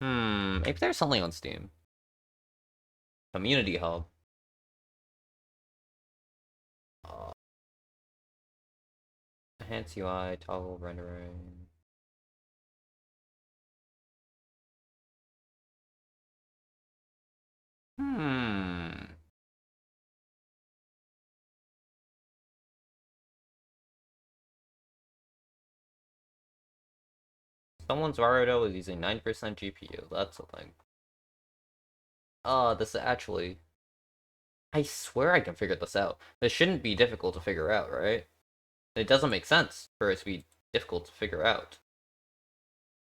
Maybe there's something on Steam. Community Hub. Uh, Enhance UI, toggle rendering. Hmm. Someone's Warudo is using 9% GPU. That's a thing. This actually... I swear I can figure this out. This shouldn't be difficult to figure out, right? It doesn't make sense for it to be difficult to figure out.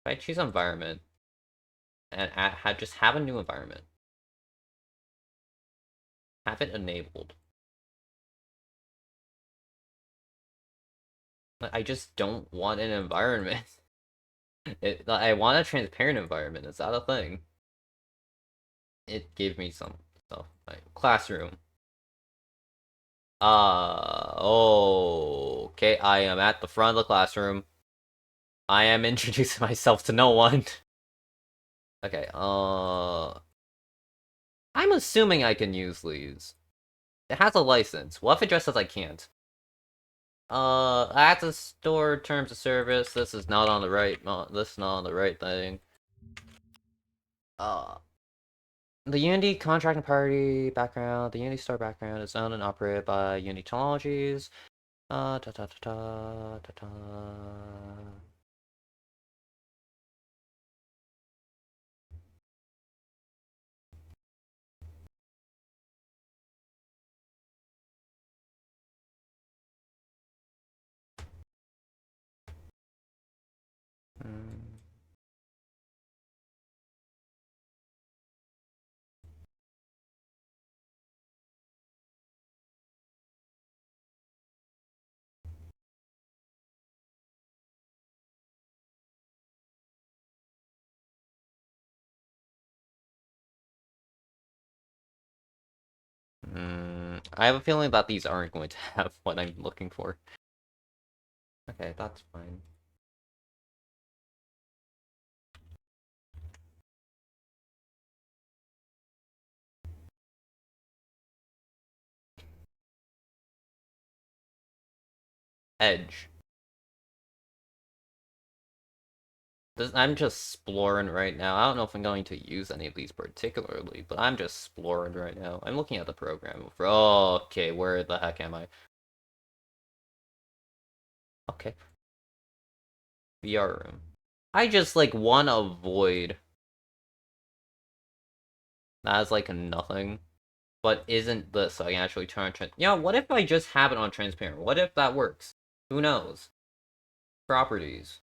If I choose environment, and just have a new environment. Have it enabled. I just don't want an environment. I want a transparent environment. Is that a thing? It gave me some stuff. Classroom. Oh, okay. I am at the front of the classroom. I am introducing myself to no one. Okay, I'm assuming I can use these. It has a license. What if it just says I can't? I have to store terms of service. This is not on the right. This is not on the right thing. Uh, the Unity contracting party background. The Unity store background is owned and operated by Unity Technologies. Ta ta ta ta ta ta. Hmm. I have a feeling that these aren't going to have what I'm looking for. Okay, that's fine. edge. I'm just exploring right now. I don't know if I'm going to use any of these particularly, but I'm just exploring right now. I'm looking at the program. Oh, okay, where the heck am I? Okay. VR room. I just, like, want to avoid. That is, like, nothing. But isn't this, so I can actually turn on what if I just have it on transparent? What if that works? Who knows? Properties.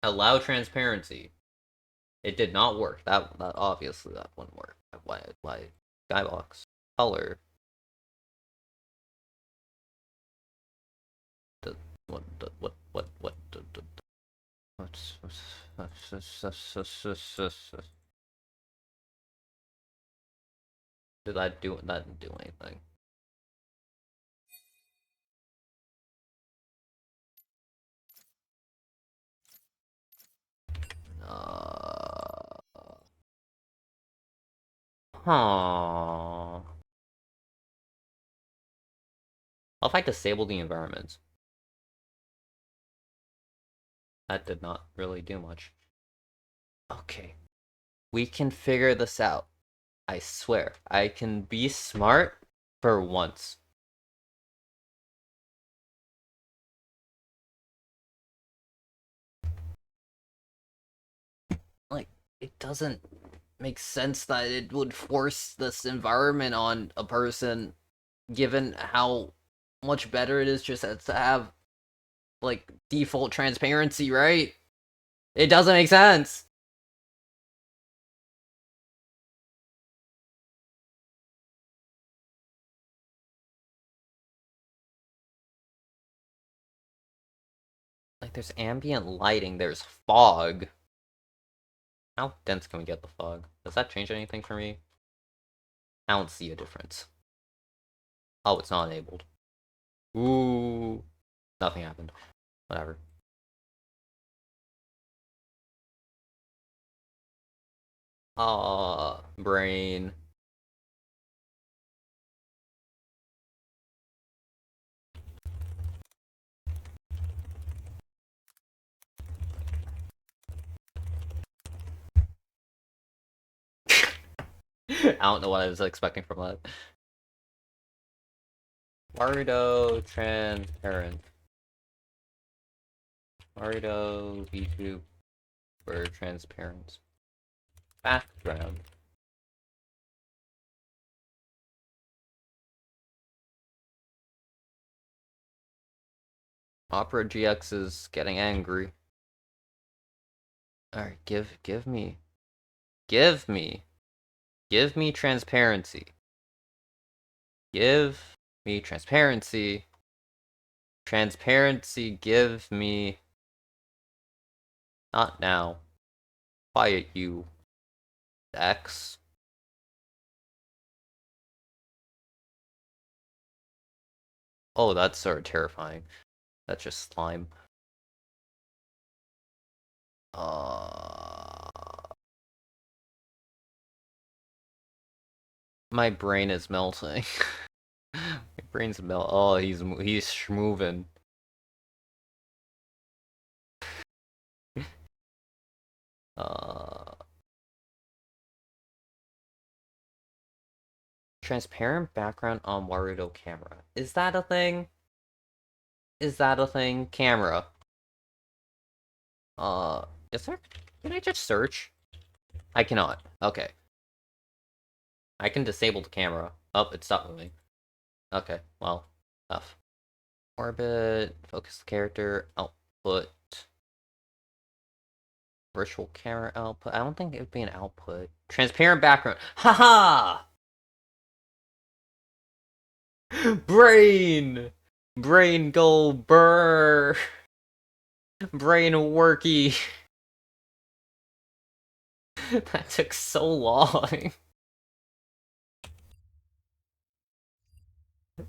Allow transparency. It did not work. That obviously that wouldn't work. Why? Skybox. Color. What did that do? That didn't do anything. Huh. What if I disable the environment? That did not really do much. Okay. We can figure this out. I swear. I can be smart for once. Like, it doesn't make sense that it would force this environment on a person, given how much better it is just to have, like, default transparency, right? It doesn't make sense. Like, there's ambient lighting, there's fog. How dense can we get the fog? Does that change anything for me? I don't see a difference. Oh, it's not enabled. Ooh. Nothing happened. Whatever. Brain. I don't know what I was expecting from that. Warudo transparent. Warudo VTube for transparent. Background. Opera GX is getting angry. Alright, give me transparency. Give me transparency. Transparency, give me. Not now. Quiet you. X. Oh, that's sort of terrifying. That's just slime. My brain is melting. My brain's melt. Oh, he's schmoving. Transparent background on Warudo camera. Is that a thing? Is that a thing? Camera. Is there? Can I just search? I cannot. Okay. I can disable the camera. Oh, it stopped moving. Okay, well, tough. Orbit, focus the character, output. Virtual camera output. I don't think it would be an output. Transparent background. Haha! Brain! Brain go burr! Brain worky. That took so long.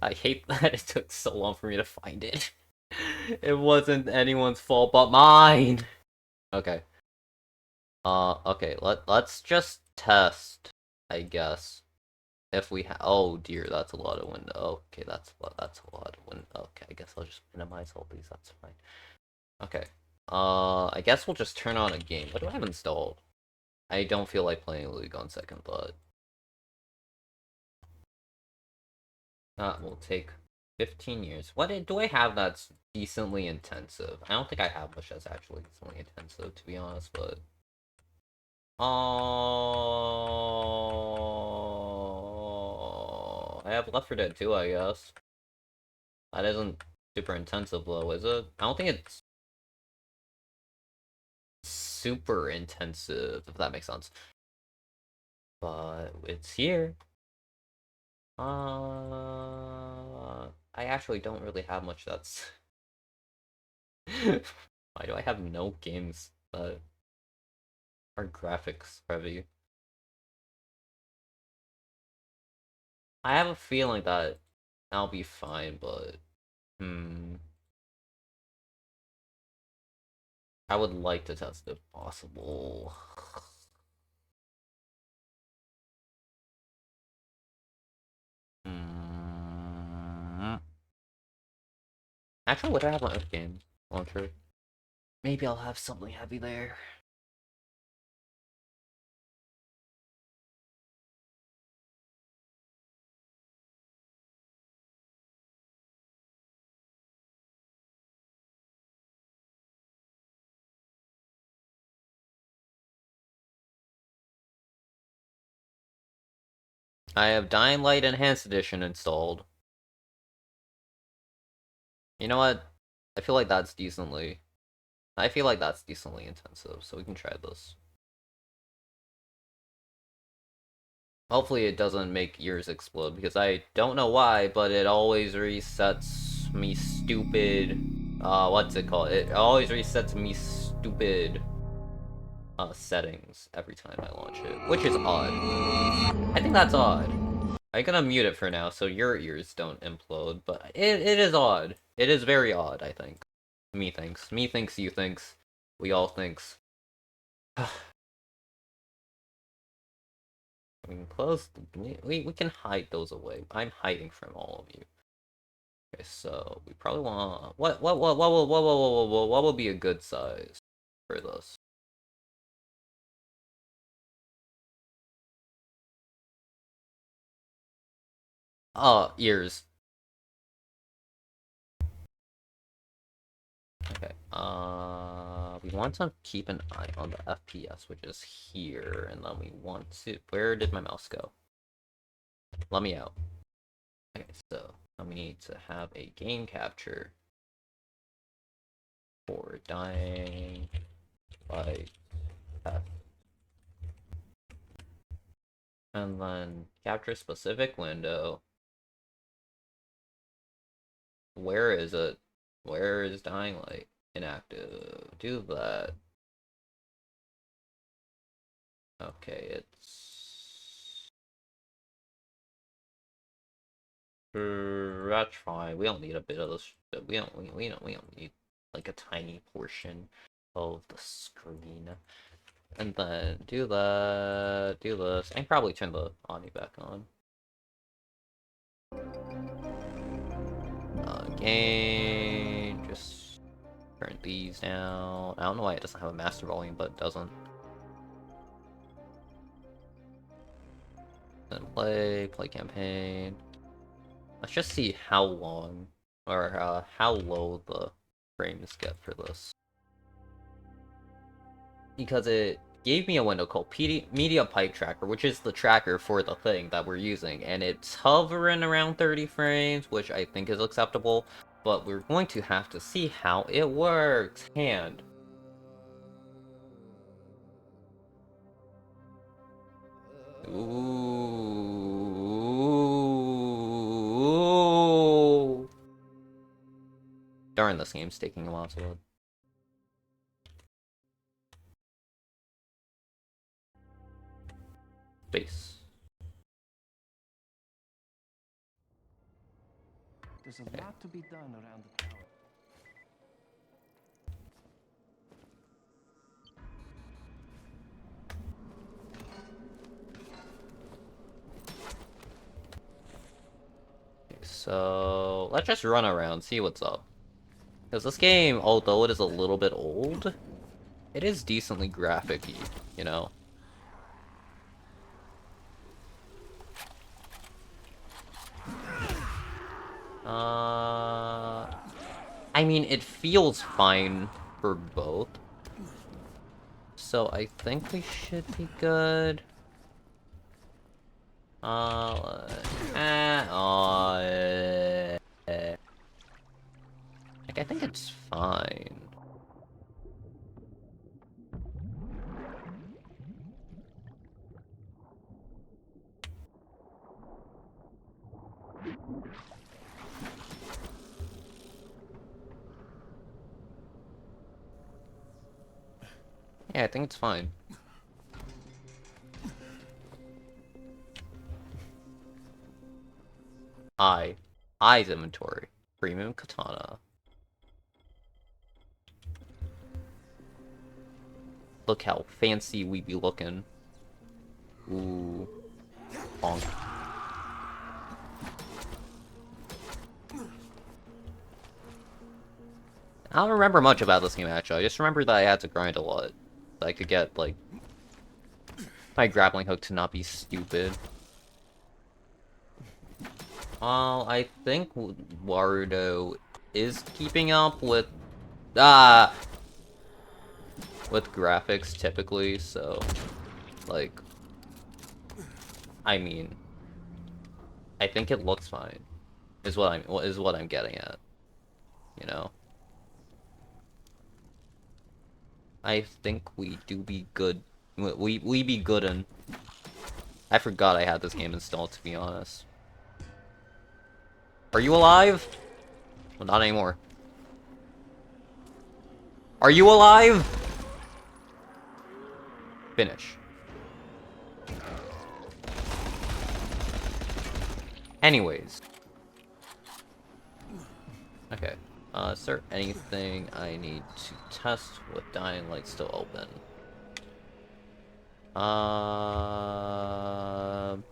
I hate that it took so long for me to find it. It wasn't anyone's fault but mine. Okay. Okay, let's just test, I guess. if we oh dear, that's a lot of window. Okay, that's a lot of window. Okay, I guess I'll just minimize all these. That's fine. Okay. I guess we'll just turn on a game. What do I have installed? I don't feel like playing League on second thought. That will take 15 years. What do I have that's decently intensive? I don't think I have much that's actually decently intensive, to be honest, but... Oh, I have Left 4 Dead 2, I guess. That isn't super intensive, though, is it? I don't think it's super intensive, if that makes sense. But it's here. I actually don't really have much that's... Why do I have no games that are graphics heavy? I have a feeling that I'll be fine, but... I would like to test if possible. Actually, would I have my own game launcher? Maybe I'll have something heavy there. I have Dying Light Enhanced Edition installed. You know what? I feel like that's decently... I feel like that's decently intensive, so we can try this. Hopefully it doesn't make ears explode, because I don't know why, but it always resets me stupid... what's it called? It always resets me stupid... settings every time I launch it, which is odd. I think that's odd. I'm gonna mute it for now so your ears don't implode, but it is odd. It is very odd, I think. Me thinks. Me thinks, you thinks. We all thinks. We can close... We can hide those away. I'm hiding from all of you. Okay, so we probably want... What will be a good size for this? Ears. Okay, we want to keep an eye on the FPS, which is here, and then we want to... Where did my mouse go? Let me out. Okay, so now we need to have a game capture for Dying Light F. And then capture specific window. Where is it? Where is Dying Light? Inactive. Do that. Okay, it's... That's fine. We don't need a bit of this. We don't need like a tiny portion of the screen. And then do that, do this, and probably turn the Omni back on. Again, just turn these down. I don't know why it doesn't have a master volume, but it doesn't. Then play campaign. Let's just see how long, or how low the frames get for this. Because it gave me a window called Media Pipe Tracker, which is the tracker for the thing that we're using, and it's hovering around 30 frames, which I think is acceptable, but we're going to have to see how it works. Hand. Ooh. Darn, this game's taking a while to load. Space. There's a lot to be done around the tower. So let's just run around, see what's up. Because this game, although it is a little bit old, it is decently graphic-y, you know? I mean, it feels fine for both. So I think we should be good. Like, I think it's fine. Yeah, I think it's fine. Eyes inventory. Premium katana. Look how fancy we be looking. Ooh. Bonk. I don't remember much about this game, actually. I just remember that I had to grind a lot. So I could get, like, my grappling hook to not be stupid. Well, I think Warudo is keeping up with graphics typically, so like I mean I think it looks fine is what I'm getting at, you know. I think we do be good. We be good and I forgot I had this game installed, to be honest. Are you alive? Well, not anymore. Are you alive? Finish. Anyways. Okay. Is there anything I need to test with Dying Light still open?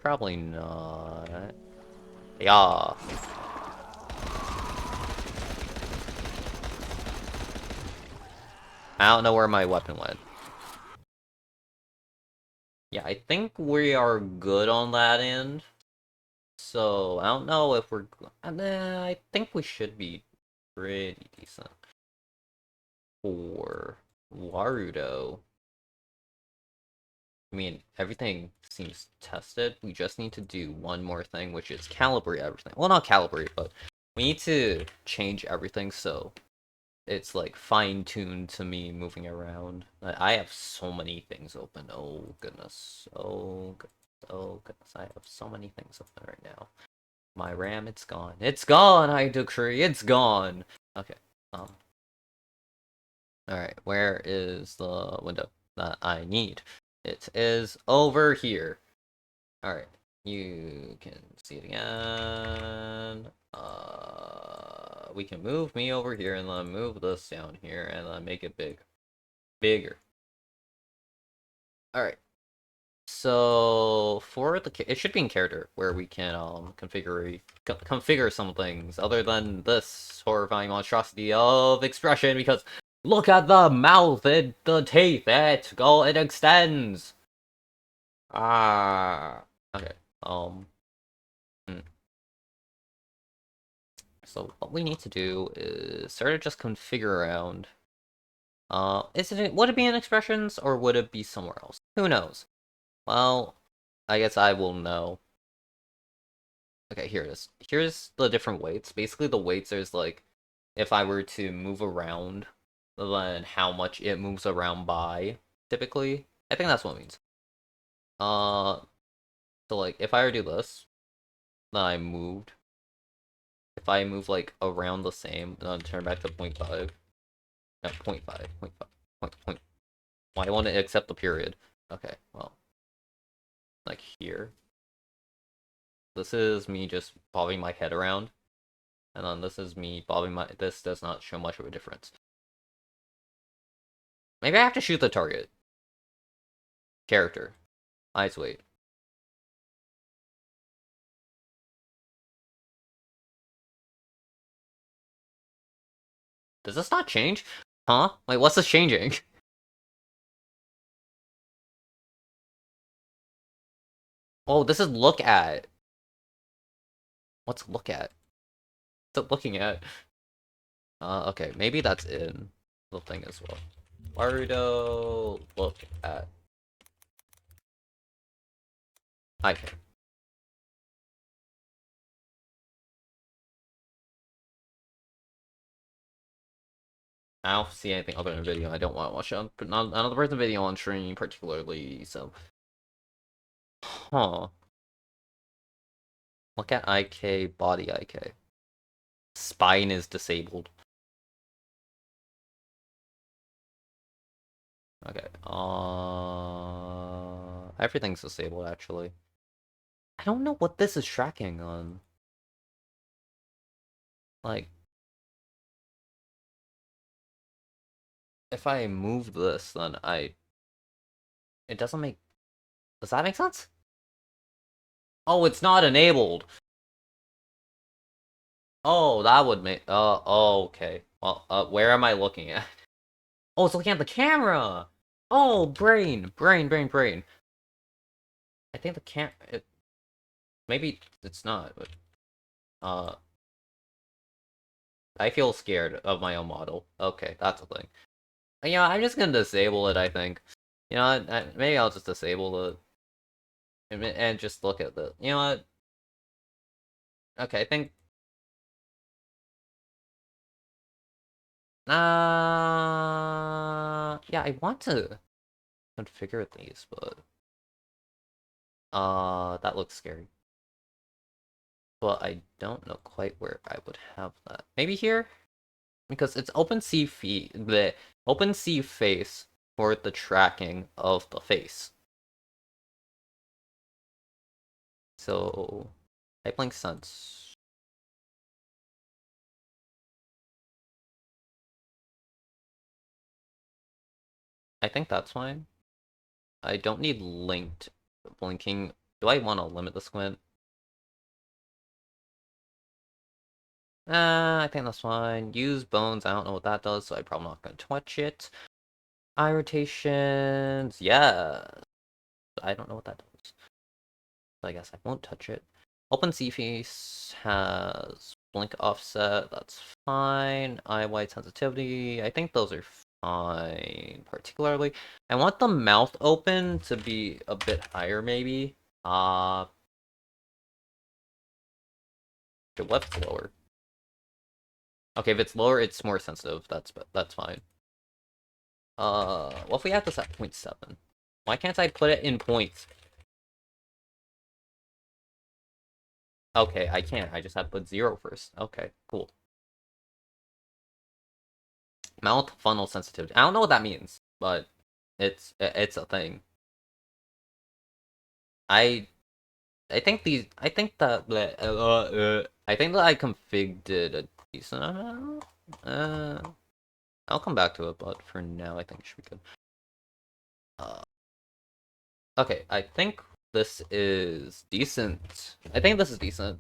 Probably not. Yeah. I don't know where my weapon went. Yeah, I think we are good on that end. So, I don't know if we're... I think we should be pretty decent. For Warudo, I mean, everything seems tested. We just need to do one more thing, which is calibrate everything. Well, not calibrate, but we need to change everything so it's like fine-tuned to me moving around. I have so many things open. Oh goodness. Oh goodness. Oh goodness. I have so many things open right now. My RAM, it's gone. It's gone, I decree. It's gone. Okay. Alright, where is the window that I need? It is over here. Alright, you can see it again. We can move me over here and then move this down here and then make it big. Bigger. Alright. So, for the... It should be in character, where we can, configure some things, other than this horrifying monstrosity of expression, because look at the mouth, the teeth, it extends! Ah... Okay, hmm. So, what we need to do is sort of just configure around. Would it be in expressions, or would it be somewhere else? Who knows? Well, I guess I will know. Okay, here it is. Here's the different weights. Basically, the weights is like, if I were to move around, then how much it moves around by, typically. I think that's what it means. Uh, so like, if I were to do this, then I moved. If I move like around the same, then turn back to 0.5. No, 0.5, 0.5, point. Why do I want to accept the period? Okay, well, like here. This is me just bobbing my head around. And then this is me bobbing my... This does not show much of a difference. Maybe I have to shoot the target. Character. Eyes weight. Does this not change? Huh? Wait, what's this changing? Oh, this is look at. What's look at? What's it looking at? Okay, maybe that's in the thing as well. Warudo, look at. Okay. I don't see anything other than video. I don't want to watch it, but not another person's video on stream particularly. So, huh? Look at IK body IK. Spine is disabled. Okay. Everything's disabled actually. I don't know what this is tracking on. Like, if I move this, then it doesn't make. Does that make sense? Oh, it's not enabled. Oh, that would make. Oh, okay. Well, where am I looking at? Oh, it's looking at the camera. Oh, brain. I think the maybe it's not, but uh, I feel scared of my own model. Okay, that's a thing. Yeah, I'm just gonna disable it. I think. You know, maybe I'll just disable it and just look at the. You know what? Okay, I think. Yeah, I want to configure these, but that looks scary. But I don't know quite where I would have that. Maybe here? Because it's OpenSeeFace for the tracking of the face. So, hyperlink sense. I think that's fine. I don't need linked blinking. Do I want to limit the squint? I think that's fine. Use bones. I don't know what that does, so I'm probably not going to touch it. Eye rotations. Yeah. I don't know what that does. So I guess I won't touch it. OpenSeeFace has blink offset. That's fine. Eye white sensitivity. I think those are fine. Particularly, I want the mouth open to be a bit higher, maybe. What's lower? Okay, if it's lower, it's more sensitive. That's fine. What if we have this at 0.7? Why can't I put it in points? Okay, I can't. I just have to put 0 first. Okay, cool. Mouth funnel sensitivity. I don't know what that means, but it's a thing. I I think that I think that I configured it a decent amount. I'll come back to it, but for now I think it should be good. Okay, I think this is decent. I think this is decent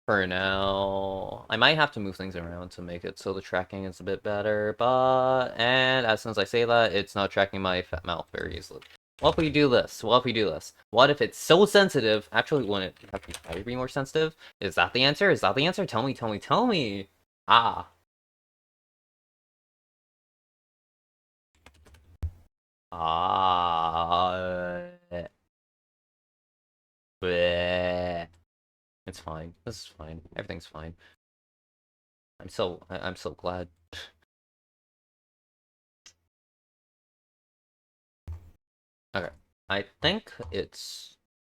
for now. I might have to move things around to make it so the tracking is a bit better, and as soon as I say that, it's not tracking my fat mouth very easily. What if we do this? What if we do this? What if it's so sensitive? Actually, wouldn't it have to be more sensitive? Is that the answer? Is that the answer? Tell me, tell me, tell me! Ah. Ah. Bleh. It's fine. This is fine. Everything's fine. I'm so glad. Okay. I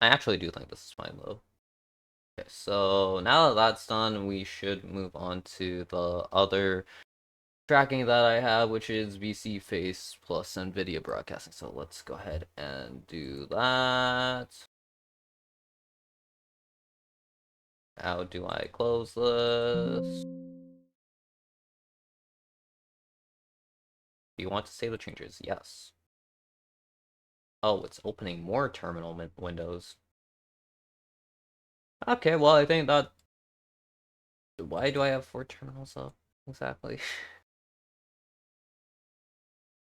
actually do think this is fine though. Okay, so now that that's done, we should move on to the other tracking that I have, which is VSeeFace plus NVIDIA broadcasting. So let's go ahead and do that. How do I close this? Do you want to save the changes? Yes. Oh, it's opening more terminal windows. Okay, well, I think that. Why do I have 4 terminals up? Exactly.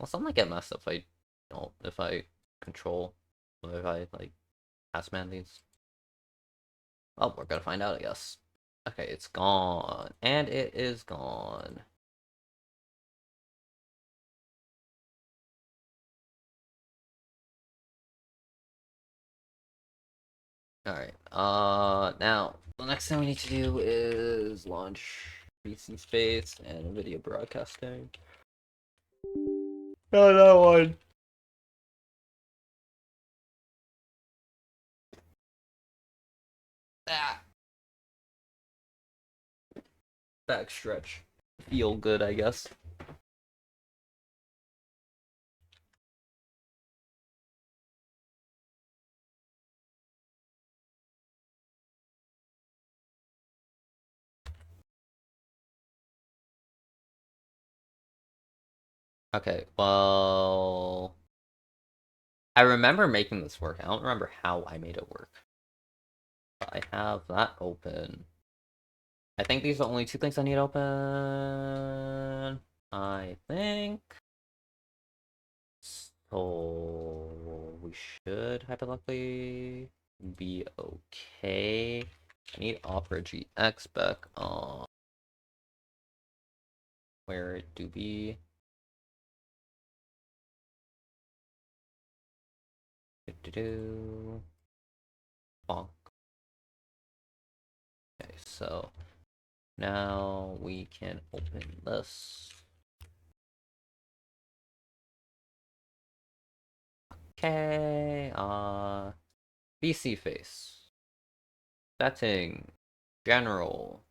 Well, some might get messed up if I control, or if I, like, man these. Oh, we're gonna find out, I guess. Okay, it's gone. And it is gone. Alright, now, the next thing we need to do is launch VSeeFace and video broadcasting. No, that one. Ah. Back stretch. Feel good, I guess. Okay, well, I remember making this work. I don't remember how I made it work. But I have that open. I think these are the only two things I need open. I think. So we should hypothetically be okay. I need Opera GX back on. Where do we? Do. Bonk. Okay, so now we can open this. Okay, VSeeFace. Setting. General.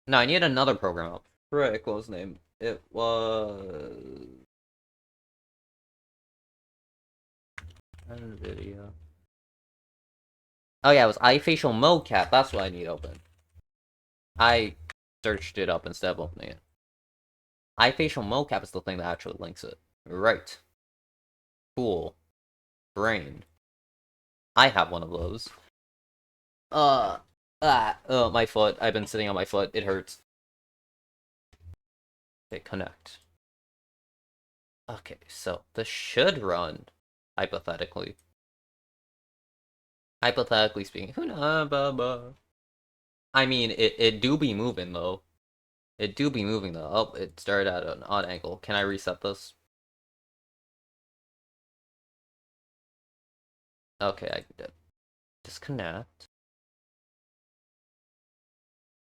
No, I need another program up. Frick, what was the name? It was... Video. Oh yeah, it was iFacial mocap. That's what I need open. I searched it up instead of opening it. iFacial mocap is the thing that actually links it. Right. Cool. Brain. I have one of those. Oh, my foot. I've been sitting on my foot. It hurts. Okay, connect. Okay, so this should run, hypothetically. Hypothetically speaking. I mean, it do be moving, though. It do be moving, though. Oh, it started at an odd angle. Can I reset this? Okay, I did. Disconnect.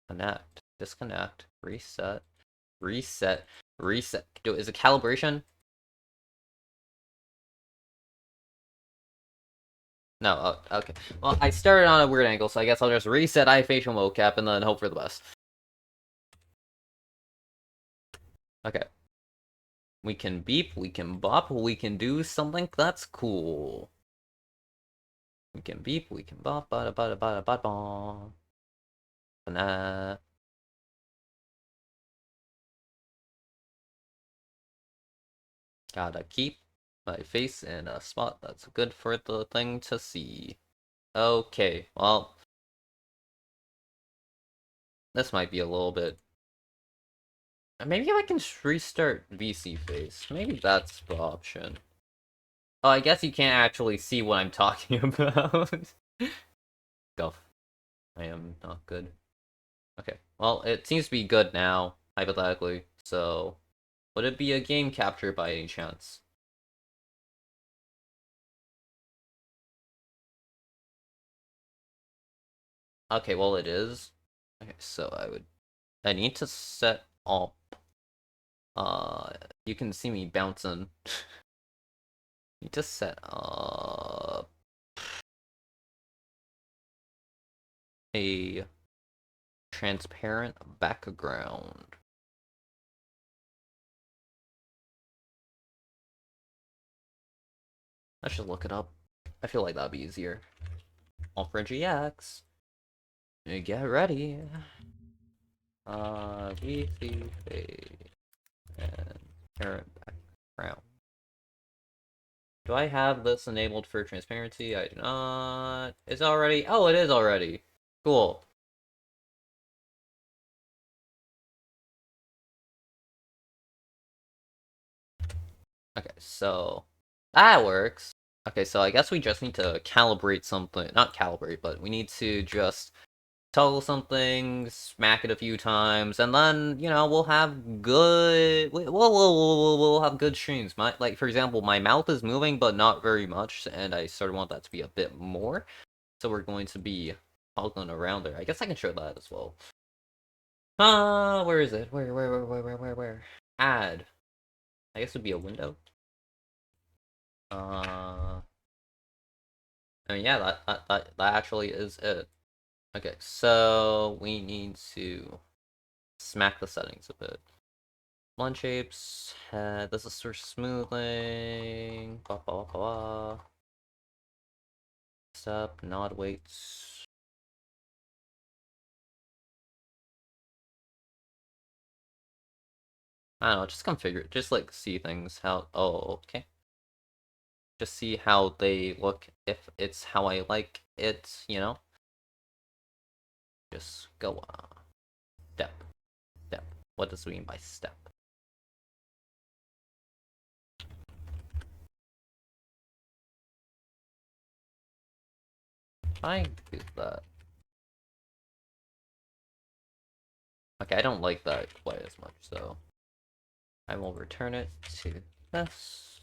Connect. Disconnect. Reset. Reset. Reset. Is it calibration? No, oh, okay. Well, I started on a weird angle, so I guess I'll just reset iFacial mocap and then hope for the best. Okay. We can beep, we can bop, we can do something that's cool. We can beep, we can bop, bada bada bada bada bom. Nah. Gotta keep my face in a spot that's good for the thing to see. Okay, well, this might be a little bit. Maybe I can restart VSeeFace. Maybe that's the option. Oh, I guess you can't actually see what I'm talking about. Go. I am not good. Okay, well, it seems to be good now, hypothetically, so would it be a game capture by any chance? Okay, well, it is. Okay, so I need to set up, you can see me bouncing. Need to set up a transparent background. I should look it up. I feel like that'd be easier. Opera GX. Get ready. VSeeFace and parent background. Do I have this enabled for transparency? I do not. It's already. Oh, it is already. Cool. Okay, so that works. Okay, so I guess we just need to calibrate something. Not calibrate, but we need to just toggle something, smack it a few times, and then, we'll have good... We'll have good streams. Like, for example, my mouth is moving, but not very much, and I sort of want that to be a bit more. So we're going to be toggling around there. I guess I can show that as well. Where is it? Where? Add. I guess it would be a window. I mean, yeah, that actually is it. Okay, so we need to smack the settings a bit. Blend shapes, this is for smoothing, blah, blah, blah, blah. Step, nod weights. I don't know, just configure it, just like see things, okay. Just see how they look, if it's how I like it, Just go, step. What does it mean by step? I do that. Okay, I don't like that quite as much, so I will return it to this.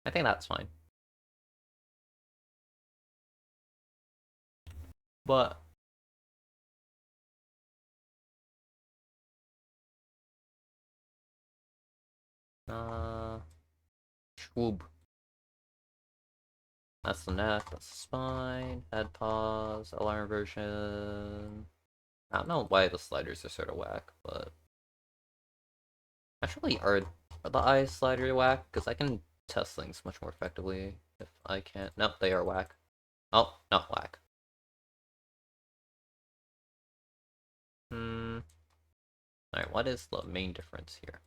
I think that's fine. But Schwoob. That's the neck, that's the spine, head pause, alarm version. I don't know why the sliders are sort of whack, but actually are the eyes slider whack? Because I can test things much more effectively if I can't. Nope, they are whack. Oh, not whack. Alright, what is the main difference here?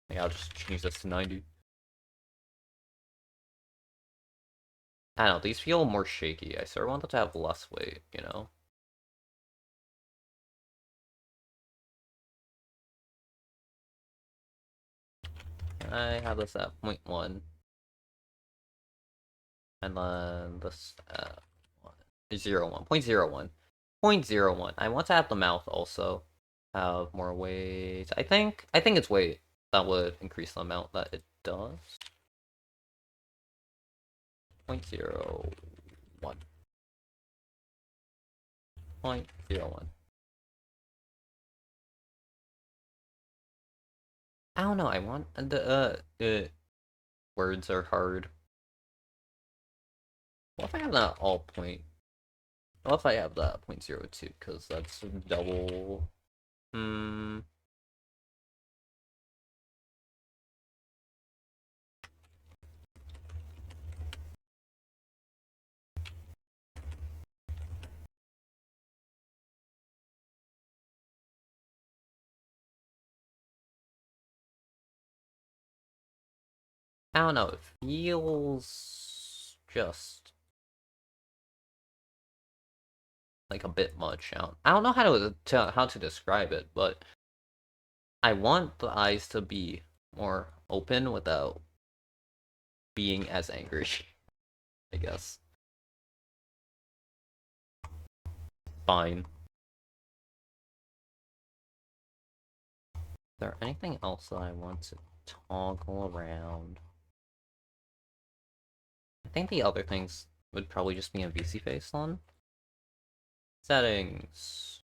Yeah, I'll just change this to 90. I don't know, these feel more shaky. I sort of want them to have less weight, I have this at 0.1. And then this at 0.01. 0.01. 0.01. I want to have the mouth also have more weight. I think it's weight that would increase the amount that it does. 0.01. 0.01. I don't know, I want the words are hard. What if I have that all point? What if I have that 0.02? Because that's double. I don't know, it feels just like a bit much. I don't know how to describe it, but I want the eyes to be more open without being as angry, I guess. Fine. Is there anything else that I want to toggle around? I think the other things would probably just be in VSeeFace one. Settings.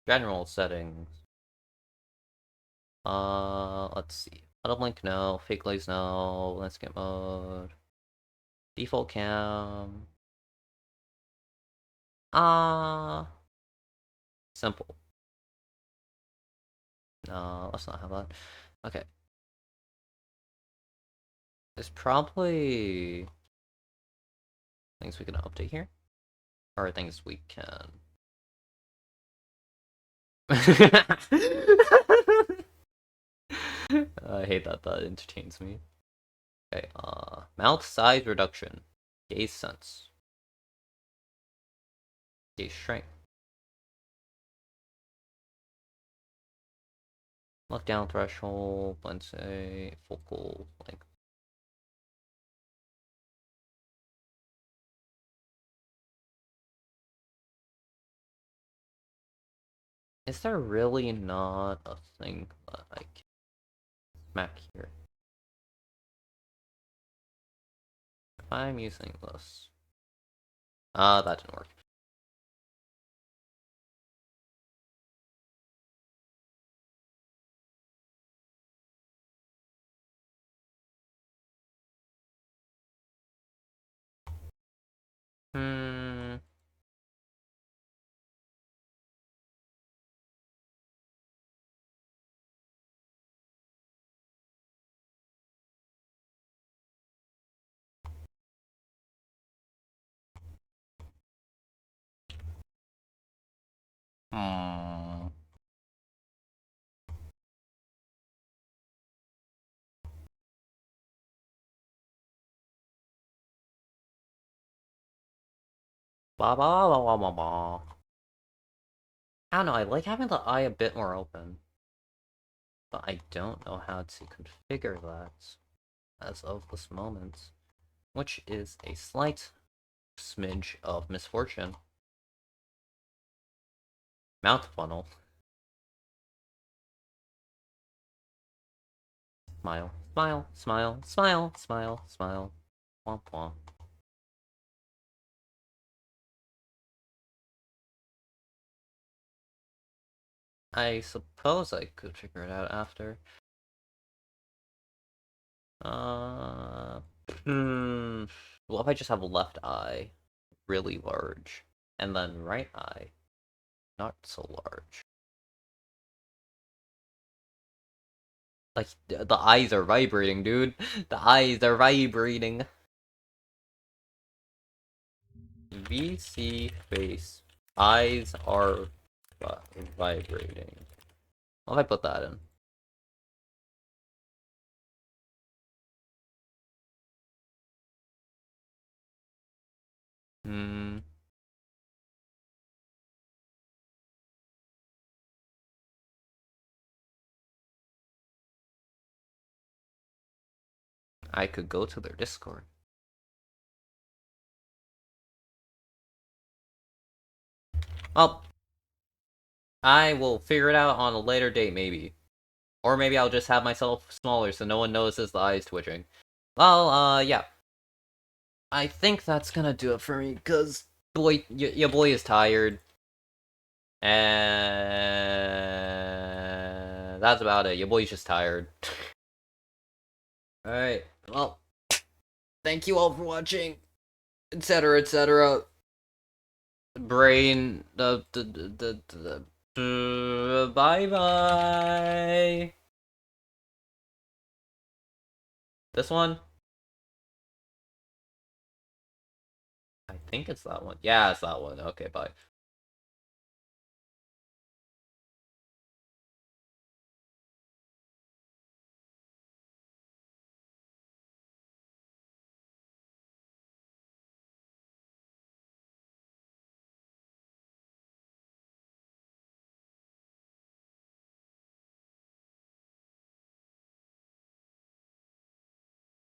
General settings. Let's see. Auto blink, no. Fake glaze, no. Landscape mode. Default cam. Simple. No, let's not have that. Okay. There's probably things we can update here. Or things we can. I hate that entertains me. Okay, mouth size reduction. Gaze sense. Gaze strength. Lockdown threshold, let's say focal length. Is there really not a thing that I can smack here? If I'm using this. That didn't work. Hmm. Hmm. Ba ba ba ba ba ba. I don't know, I like having the eye a bit more open. But I don't know how to configure that as of this moment. Which is a slight smidge of misfortune. Mouth funnel. Smile, smile, smile, smile, smile, smile. Womp womp. I suppose I could figure it out after. Uh, hmm. What if I just have left eye really large, and then right eye not so large? Like, the eyes are vibrating, dude. The eyes are vibrating. VSeeFace. Eyes are vibrating. What if I put that in? Hmm. I could go to their Discord. Well, I will figure it out on a later date, maybe. Or maybe I'll just have myself smaller so no one notices the eyes twitching. Well, yeah. I think that's gonna do it for me, cause boy, your boy is tired. And that's about it. Your boy's just tired. Alright, well, thank you all for watching, etc., etc. Brain, bye bye. This one? I think it's that one. Yeah, it's that one. Okay, bye.